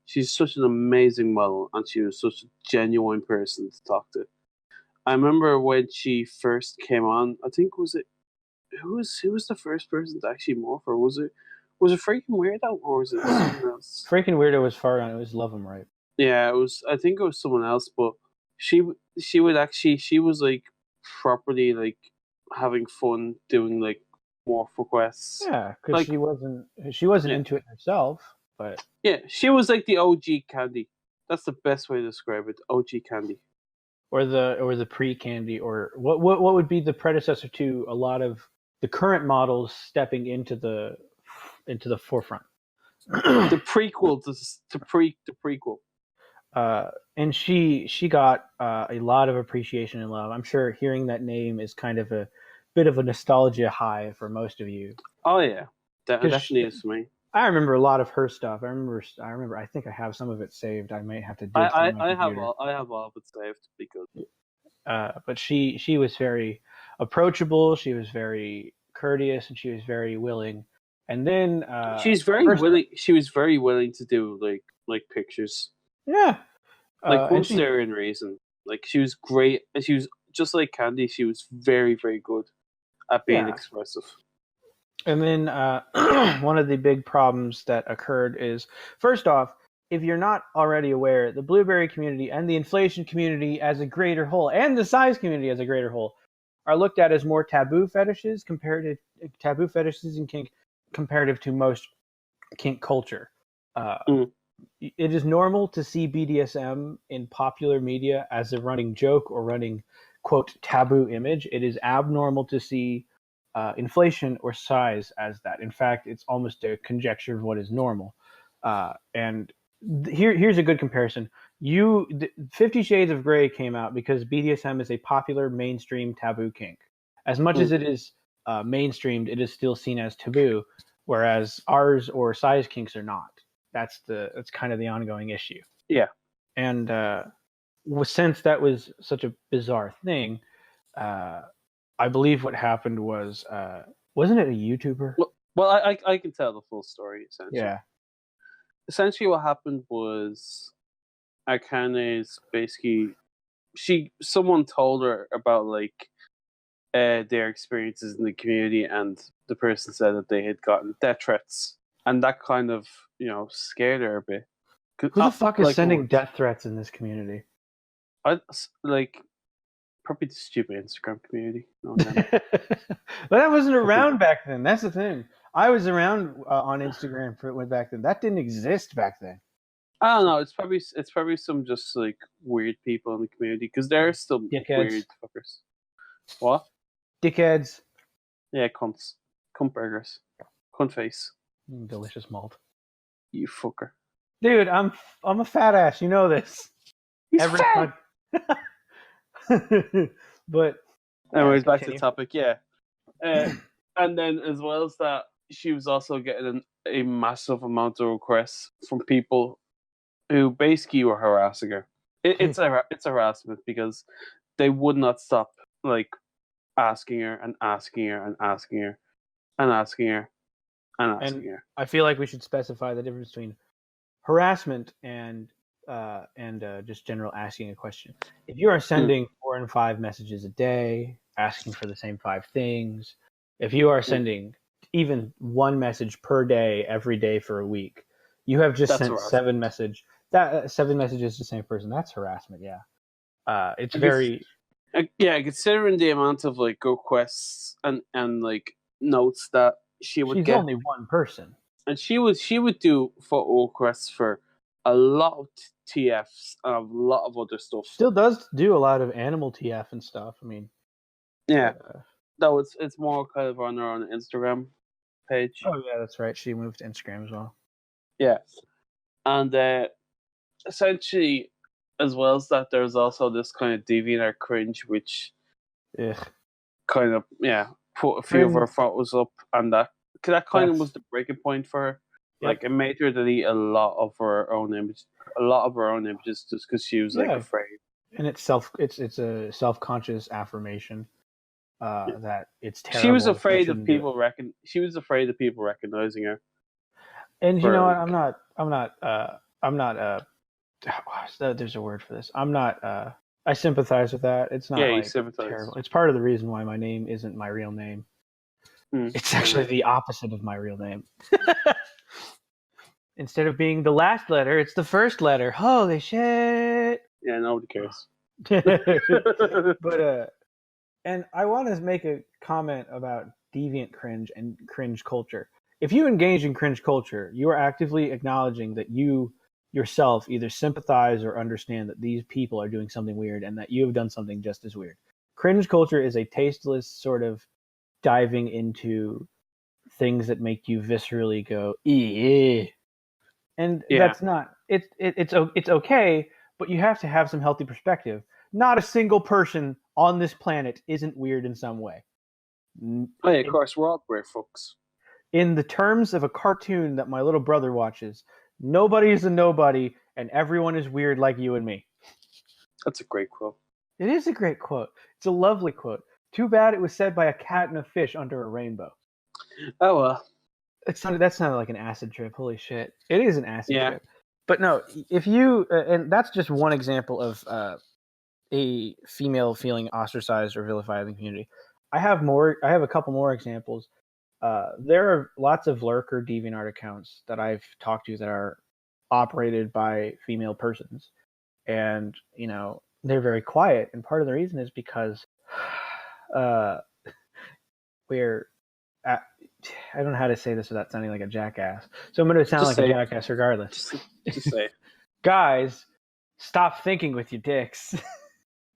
S2: She's such an amazing model, and she was such a genuine person to talk to. I remember when she first came on. I think who was the first person to actually morph her? Was it freaking Weirdo or was it someone else?
S1: Freaking Weirdo was far on. It was Love 'Em, right?
S2: Yeah, it was. I think it was someone else, but she was like properly like having fun doing like morph requests.
S1: Yeah, because
S2: like,
S1: she wasn't into it herself, but
S2: yeah, she was like the OG Candy. That's the best way to describe it. OG Candy,
S1: or the pre-Candy, or what would be the predecessor to a lot of the current models stepping into the forefront.
S2: The prequel to prequel.
S1: And she got a lot of appreciation and love. I'm sure hearing that name is kind of a bit of a nostalgia high for most of you.
S2: Oh yeah, that definitely is for me.
S1: I remember a lot of her stuff. I remember. I think I have some of it saved. I might have to.
S2: I have all of it saved because.
S1: But she was very approachable. She was very courteous, and she was very willing. And then
S2: she's very willing. She was very willing to do like pictures.
S1: Yeah,
S2: like once they're in reason. Like she was great, and she was just like Candy. She was very, very good at being expressive.
S1: And then one of the big problems that occurred is, first off, if you're not already aware, the blueberry community and the inflation community as a greater whole, and the size community as a greater whole, are looked at as more taboo fetishes in kink comparative to most kink culture. It is normal to see BDSM in popular media as a running joke or running, quote, taboo image. It is abnormal to see inflation or size as that. In fact, it's almost a conjecture of what is normal. And here's a good comparison. 50 Shades of Grey came out because BDSM is a popular mainstream taboo kink. As much as it is mainstreamed, it is still seen as taboo, whereas ours or size kinks are not. That's kind of the ongoing issue.
S2: Yeah.
S1: And since that was such a bizarre thing, I believe what happened was, wasn't it a YouTuber?
S2: Well, I can tell the full story, essentially.
S1: Yeah.
S2: Essentially what happened was Arcana's basically, someone told her about like their experiences in the community, and the person said that they had gotten death threats. And that kind of, scared her a bit.
S1: Who the fuck is sending death threats in this community?
S2: Probably the stupid Instagram community.
S1: But that wasn't around back then. That's the thing. I was around on Instagram back then. That didn't exist back then.
S2: I don't know. It's probably some just like weird people in the community because there are still weird fuckers. What?
S1: Dickheads.
S2: Yeah, cunts, cunt burgers, cunt face.
S1: Delicious malt.
S2: You fucker.
S1: Dude, I'm a fat ass. You know this.
S2: He's fat.
S1: But
S2: anyways, back to the topic. Yeah, and then as well as that, she was also getting a massive amount of requests from people who basically were harassing her. It's harassment because they would not stop like asking her and asking her and asking her and asking her and asking her.
S1: I feel like we should specify the difference between harassment and just general asking a question. If you are sending 4 and 5 messages a day, asking for the same 5 things, if you are sending even 1 message per day, every day for a week, you have just sent harassment. 7 messages to the same person. That's harassment. Yeah. It's very.
S2: Yeah, considering the amount of like requests and like notes that she would get.
S1: She's only one person.
S2: And she would do photo requests for a lot of TFs and a lot of other stuff.
S1: Still does do a lot of animal TF and stuff. I mean,
S2: yeah. No, it's more kind of on her own Instagram page.
S1: Oh yeah, that's right. She moved to Instagram as well.
S2: Yeah, and essentially, as well as that, there's also this kind of DeviantArt cringe, which
S1: Ugh.
S2: kind of put a few of her photos up, and that kind of was the breaking point for her.
S1: Yep.
S2: Like, it made her delete a lot of her own images just because she was like afraid.
S1: And it's a self-conscious affirmation that it's terrible.
S2: She was afraid of people recognizing her.
S1: And you know what? I'm not there's a word for this. I'm not I sympathize with that. It's not
S2: you sympathize.
S1: Terrible. It's part of the reason why my name isn't my real name. It's actually the opposite of my real name. Instead of being the last letter, it's the first letter. Holy shit.
S2: Yeah, nobody cares.
S1: But and I want to make a comment about deviant cringe and cringe culture. If you engage in cringe culture, you are actively acknowledging that you yourself either sympathize or understand that these people are doing something weird and that you have done something just as weird. Cringe culture is a tasteless sort of diving into things that make you viscerally go, "Eeh." And that's not it's okay, but you have to have some healthy perspective. Not a single person on this planet isn't weird in some way.
S2: Oh yeah, of course, we're all weird folks.
S1: In the terms of a cartoon that my little brother watches, nobody is a nobody and everyone is weird like you and me.
S2: That's a great quote.
S1: It is a great quote. It's a lovely quote. Too bad it was said by a cat and a fish under a rainbow.
S2: Oh well.
S1: That sounded like an acid trip. Holy shit. It is an acid trip. But no, if you and that's just one example of a female feeling ostracized or vilified in the community. I have a couple more examples. There are lots of lurker DeviantArt accounts that I've talked to that are operated by female persons, and you know they're very quiet. And part of the reason is because I don't know how to say this without sounding like a jackass. So I'm going to sound like a jackass regardless.
S2: Just say,
S1: guys, stop thinking with your dicks,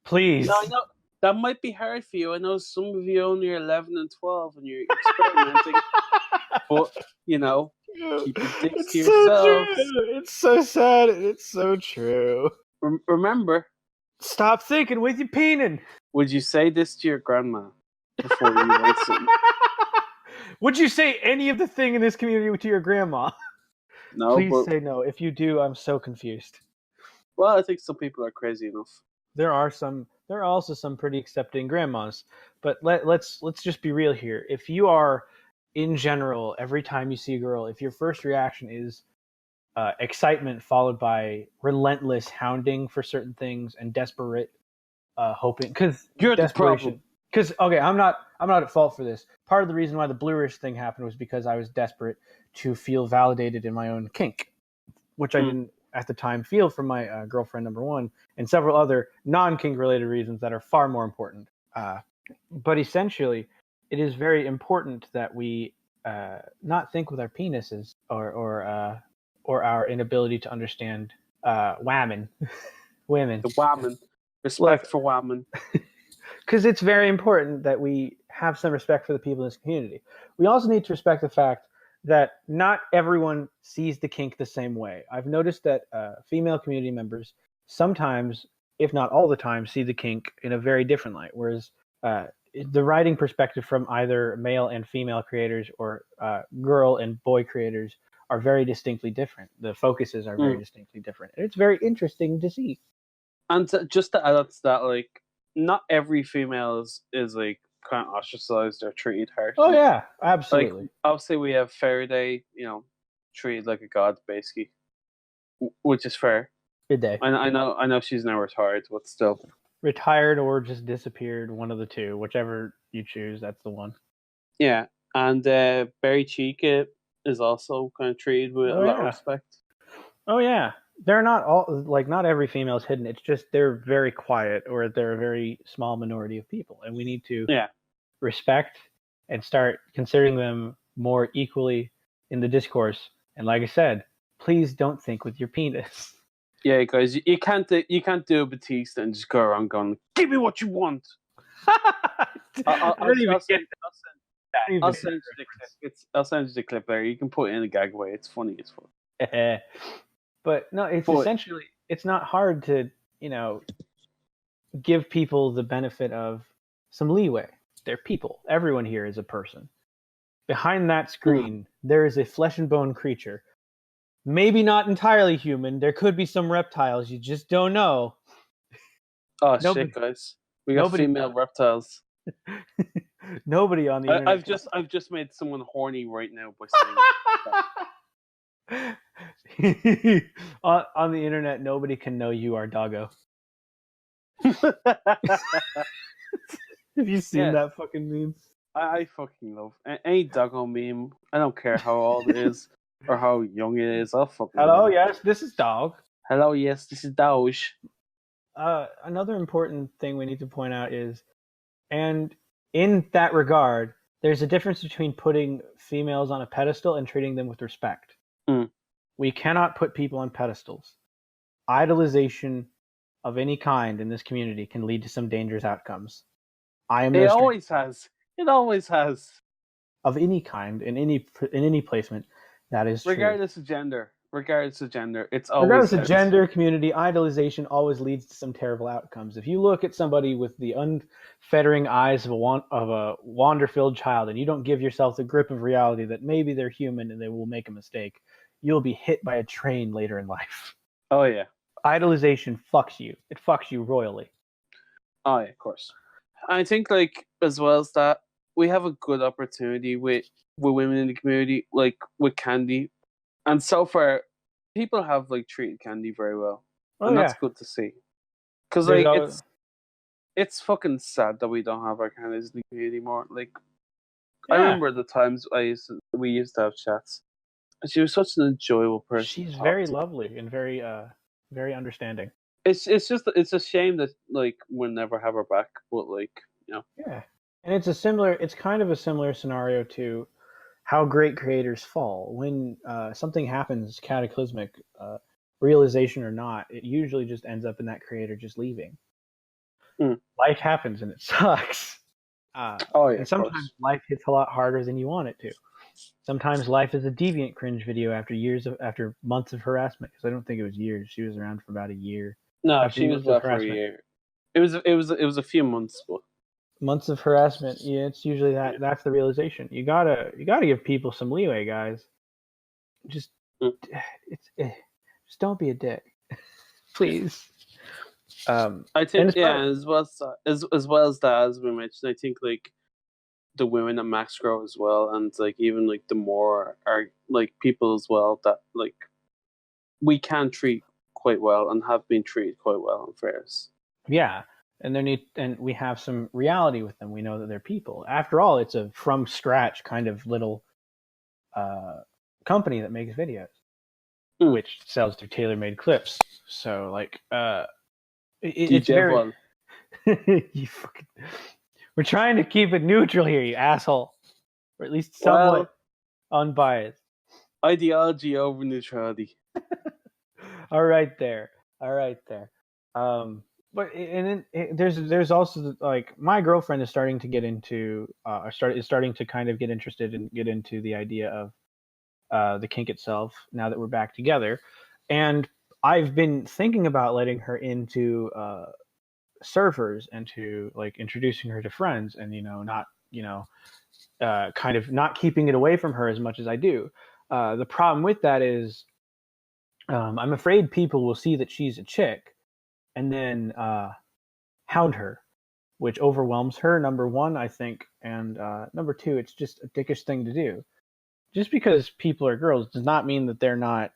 S1: please.
S2: No, I know that might be hard for you. I know some of you only are 11 and 12 and you're experimenting. But, you know, keep your dicks to yourselves.
S1: It's so sad. It's so true.
S2: Remember.
S1: Stop thinking with your penis.
S2: Would you say this to your grandma before you write something?
S1: Would you say any of the thing in this community to your grandma?
S2: No.
S1: Please say no. If you do, I'm so confused.
S2: Well, I think some people are crazy enough.
S1: There are also some pretty accepting grandmas, but let's just be real here. If you are, in general, every time you see a girl, if your first reaction is excitement followed by relentless hounding for certain things and desperate hoping, because
S2: you're the problem.
S1: Because okay, I'm not at fault for this. Part of the reason why the bluish thing happened was because I was desperate to feel validated in my own kink, which I didn't at the time feel from my girlfriend number one, and several other non-kink related reasons that are far more important. But essentially, it is very important that we not think with our penises or our inability to understand women.
S2: The women. Respect for women.
S1: Because it's very important that we have some respect for the people in this community. We also need to respect the fact that not everyone sees the kink the same way. I've noticed that female community members sometimes, if not all the time, see the kink in a very different light, whereas the writing perspective from either male and female creators or girl and boy creators are very distinctly different. The focuses are very distinctly different. And it's very interesting to see.
S2: And just to add to that, like, not every female is like kind of ostracized or treated harshly.
S1: Oh yeah, absolutely.
S2: Like, obviously we have Faraday, you know, treated like a god basically, which is fair.
S1: Good day.
S2: I know she's now retired, but still.
S1: Retired or just disappeared, one of the two, whichever you choose, that's the one.
S2: Yeah, and Barry Chica is also kind of treated with a lot of respect.
S1: Oh yeah. They're not all, like, not every female is hidden. It's just they're very quiet, or they're a very small minority of people. And we need to respect and start considering them more equally in the discourse. And like I said, please don't think with your penis.
S2: Yeah, guys, you can't do a Batista and just go around going, "Give me what you want." I'll send you the clip there. You can put it in a gag way. It's funny as fuck.
S1: But no, it's essentially, it's not hard to, give people the benefit of some leeway. They're people. Everyone here is a person. Behind that screen, there is a flesh and bone creature. Maybe not entirely human. There could be some reptiles. You just don't know.
S2: Oh shit, guys! We got female reptiles.
S1: Nobody on the internet.
S2: I've just made someone horny right now by saying
S1: on the internet, nobody can know you are doggo. Have you seen that fucking meme?
S2: I fucking love any doggo meme. I don't care how old it is or how young it is. I'll fucking
S1: Hello, yes, this is dog.
S2: Hello, yes, this is Doge.
S1: Another important thing we need to point out is, and in that regard, there's a difference between putting females on a pedestal and treating them with respect. We cannot put people on pedestals. Idolization of any kind in this community can lead to some dangerous outcomes.
S2: It always has. It always has.
S1: Of any kind, in any placement, that is
S2: regardless
S1: true.
S2: Of gender. Regardless of gender, it's always
S1: regardless of gender, community, idolization always leads to some terrible outcomes. If you look at somebody with the unfettering eyes of a wander-filled child, and you don't give yourself the grip of reality that maybe they're human and they will make a mistake, you'll be hit by a train later in life.
S2: Oh yeah.
S1: Idolization fucks you. It fucks you royally.
S2: Oh yeah, of course. I think as well as that, we have a good opportunity with women in the community, with Candy. And so far, people have treated Candy very well, and that's good to see. Because it's fucking sad that we don't have our Candies in the community more. I remember the times we used to have chats, and she was such an enjoyable person.
S1: She's very lovely and very very understanding.
S2: It's a shame that we'll never have her back, but
S1: Yeah, and it's kind of a similar scenario to how great creators fall. When something happens cataclysmic, realization or not, it usually just ends up in that creator just leaving. Life happens and it sucks. And sometimes life hits a lot harder than you want it to. Sometimes life is a deviant cringe video after months of harassment. Because I don't think it was years. She was around for about a year.
S2: No, she was there for a year. It was a few months, but
S1: months of harassment. Yeah, it's usually that's the realization. You gotta give people some leeway, guys. Just just don't be a dick, please.
S2: I think as well as that, as we mentioned, I think the women at MAXGROW as well, and even the more are people as well that we can treat quite well and have been treated quite well in fairs.
S1: Yeah. And we have some reality with them. We know that they're people. After all, it's a from scratch kind of little company that makes videos, which sells through TaylorMadeClips. So it's very. You fucking. We're trying to keep it neutral here, you asshole, or at least somewhat unbiased.
S2: Ideology over neutrality.
S1: All right there. But there's also my girlfriend is starting to get into starting to kind of get interested and get into the idea of the kink itself now that we're back together, and I've been thinking about letting her into surfers and to introducing her to friends and not kind of not keeping it away from her as much as I do. The problem with that is I'm afraid people will see that she's a chick and then hound her, which overwhelms her, number one, I think, and number two, it's just a dickish thing to do. Just because people are girls does not mean that they're not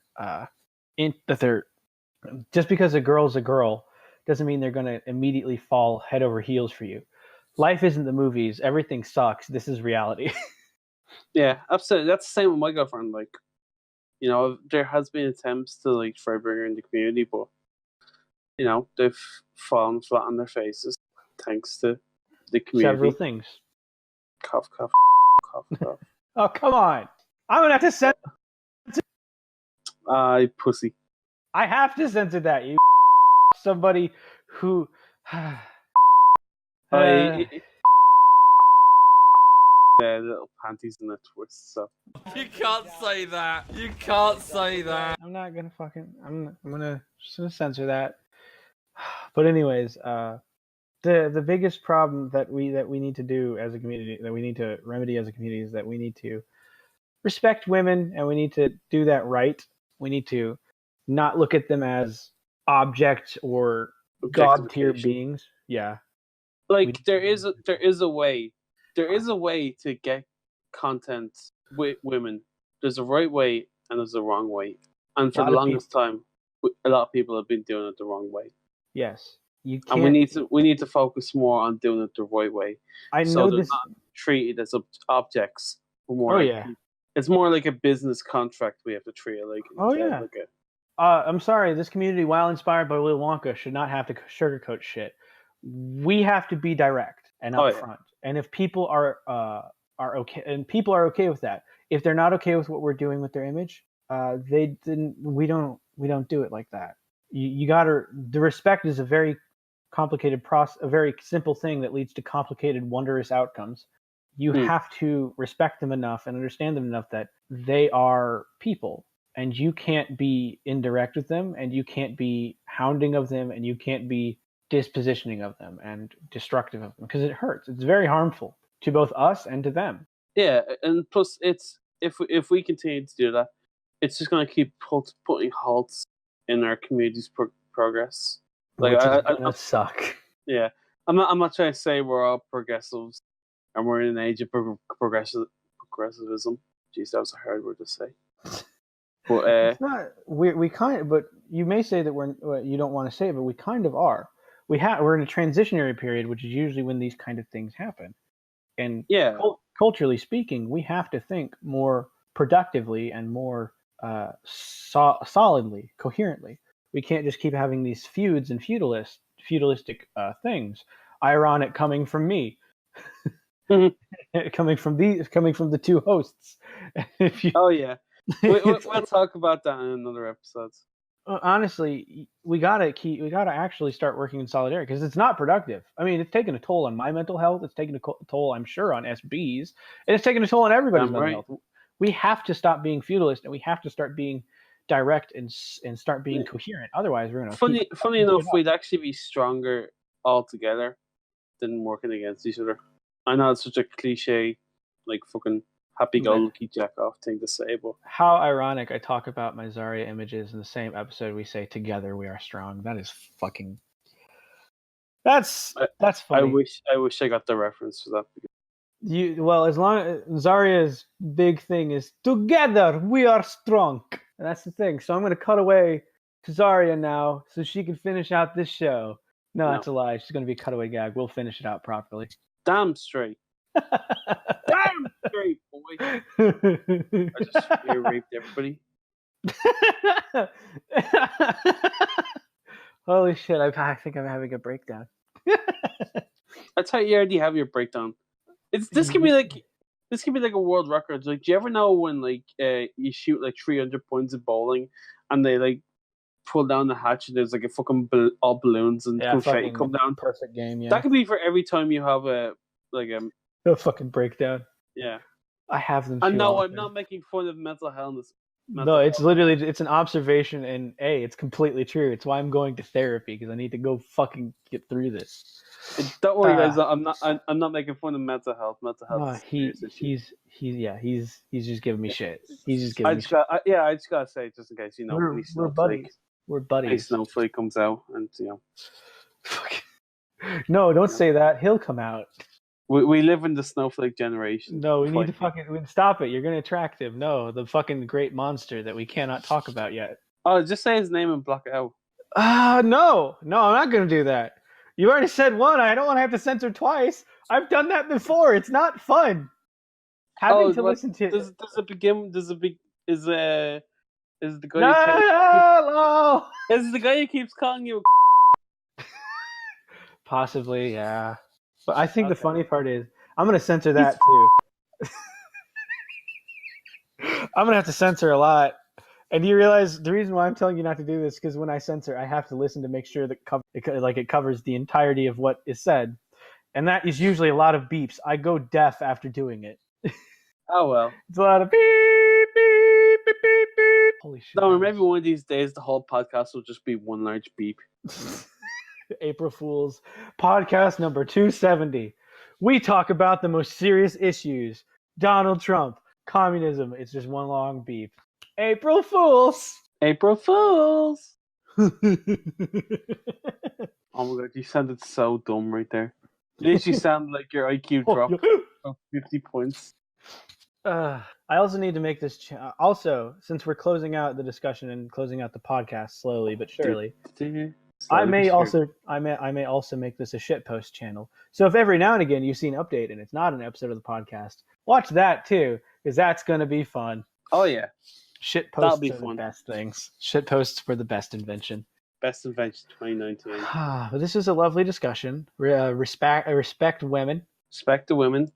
S1: just because a girl's a girl doesn't mean they're going to immediately fall head over heels for you. Life isn't the movies. Everything sucks. This is reality.
S2: Yeah, absolutely. That's the same with my girlfriend. There has been attempts to try bring her in the community, but they've fallen flat on their faces thanks to the community.
S1: Several things.
S2: Cough, cough, cough, cough.
S1: Oh, come on. I'm going to have to censor.
S2: Pussy.
S1: I have to censor that. You somebody who.
S2: Little panties in the twist. So
S4: you can't say that. You can't say that.
S1: I'm not gonna fucking. I'm gonna censor that. But anyways, the biggest problem that we need to do as a community, that we need to remedy as a community, is that we need to respect women, and we need to do that right. We need to not look at them as objects or god tier beings. Yeah.
S2: Like there is a way to get content with women. There's a right way and there's a wrong way. And for the longest time, a lot of people have been doing it the wrong way.
S1: Yes. You can't,
S2: and we need to focus more on doing it the right way.
S1: I know
S2: they're
S1: this
S2: not treated as objects.
S1: Yeah.
S2: It's more like a business contract we have to treat it like.
S1: I'm sorry, this community, while inspired by Willy Wonka, should not have to sugarcoat shit. We have to be direct and upfront. And if people are okay, and people are okay with that, if they're not okay with what we're doing with their image, we don't do it like that. You gotta. The respect is a very complicated process, a very simple thing that leads to complicated, wondrous outcomes. You have to respect them enough and understand them enough that they are people, and you can't be indirect with them, and you can't be hounding of them, and you can't be dispositioning of them and destructive of them, because it hurts. It's very harmful to both us and to them.
S2: Yeah, and plus, it's if we continue to do that, it's just going to keep putting halts in our community's progress.
S1: Like, which is gonna suck.
S2: Yeah, I'm not trying to say we're all progressives and we're in an age of progressivism. Jeez, that was a hard word to say. But
S1: it's not. We kind of. But you may say that you don't want to say it, but we kind of are. We're in a transitionary period, which is usually when these kind of things happen. And culturally speaking, we have to think more productively and more solidly, coherently. We can't just keep having these feuds and feudalistic things. Ironic coming from me, coming from the two hosts.
S2: We'll talk about that in another episode.
S1: Honestly, we gotta actually start working in solidarity, because it's not productive. I mean, it's taken a toll on my mental health. It's taken a toll, I'm sure, on SB's, and it's taken a toll on everybody's mental health. We have to stop being feudalist, and we have to start being direct and start being coherent. Otherwise, we're gonna.
S2: Funny enough, we'd actually be stronger all together than working against each other. I know it's such a cliche, like fucking happy-go-lucky jack-off thing to say, but
S1: how ironic! I talk about my Zarya images in the same episode. We say "Together we are strong." That is fucking. That's funny.
S2: I wish I got the reference for that.
S1: As long as Zarya's big thing is "Together we are strong," and that's the thing. So I'm going to cut away to Zarya now, so she can finish out this show. No, that's a lie. She's going to be a cutaway gag. We'll finish it out properly.
S2: Damn straight. Damn straight, boy. I just raped everybody.
S1: Holy shit, I think I'm having a breakdown.
S2: That's how you already have your breakdown. This could be like a world record. Like, do you ever know when you shoot like 300 points of bowling and they like pull down the hatch and there's like a fucking all balloons and confetti come down?
S1: Perfect game, yeah.
S2: That could be for every time you have a
S1: fucking breakdown.
S2: Yeah.
S1: I have them.
S2: And no, I'm not making fun of mental health.
S1: It's literally, it's an observation, and it's completely true. It's why I'm going to therapy, because I need to go fucking get through this.
S2: Don't worry, guys. I'm not making fun of mental health. Mental health.
S1: He's just giving me shit. He's just giving me shit.
S2: I just gotta say, just in case,
S1: we're buddies. We're buddies.
S2: Snowflake comes out, and
S1: No, don't say that. He'll come out.
S2: We live in the snowflake generation.
S1: No, we need to fucking stop it. You're going to attract him. No, the fucking great monster that we cannot talk about yet.
S2: Oh, just say his name and block it out.
S1: No, I'm not going to do that. You already said one. I don't want to have to censor twice. I've done that before. It's not fun. Having to listen to.
S2: Does it begin? Is the guy?
S1: No.
S2: Is the guy who keeps calling you?
S1: Possibly, yeah. But I think the funny part is, I'm going to censor that too. I'm going to have to censor a lot. And you realize the reason why I'm telling you not to do this, because when I censor, I have to listen to make sure that it covers the entirety of what is said. And that is usually a lot of beeps. I go deaf after doing it.
S2: Oh, well.
S1: It's a lot of beep, beep, beep, beep, beep. Holy shit.
S2: No, maybe one of these days the whole podcast will just be one large beep.
S1: April Fool's podcast number 270. We talk about the most serious issues. Donald Trump, communism. It's just one long beep. April Fools.
S2: April Fools. Oh my god, you sounded so dumb right there. You literally sound like your IQ dropped of 50 points.
S1: I also need to make this. Also, since we're closing out the discussion and closing out the podcast slowly but surely, I may also make this a shitpost channel. So if every now and again you see an update and it's not an episode of the podcast, watch that too, because that's gonna be fun.
S2: Oh yeah,
S1: Shitposts are the best things. Shitposts were the best invention.
S2: Best invention 2019.
S1: But this is a lovely discussion. Respect women.
S2: Respect the women.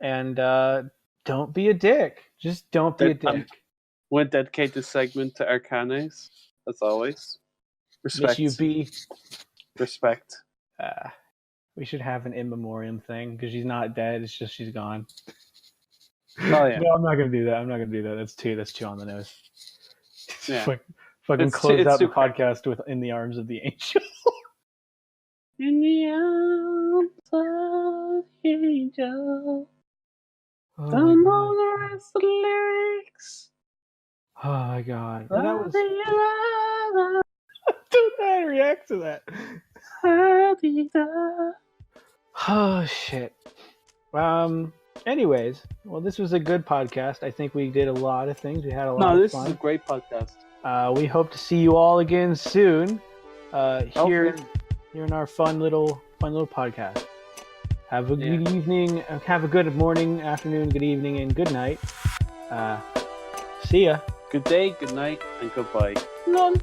S1: And don't be a dick. Just don't be a dick.
S2: We'll dedicate this segment to Arcanes, as always. Respect.
S1: Miss you be.
S2: Respect.
S1: We should have an in memoriam thing, because she's not dead, it's just she's gone.
S2: Oh yeah.
S1: No, I'm not gonna do that. That's too on the nose.
S2: Yeah.
S1: Fucking close out the podcast with "In the Arms of the Angel."
S2: In the arms of the angel. Don't know the rest of the lyrics.
S1: Oh my god. And that was... I don't know how to react to that. Oh shit. Anyways, well, this was a good podcast. I think we did a lot of things. We had a lot of fun.
S2: No, this is a great podcast.
S1: We hope to see you all again soon. Here in our fun little podcast. Have a good evening. Have a good morning, afternoon, good evening, and good night. See ya.
S2: Good day, good night, and goodbye. None.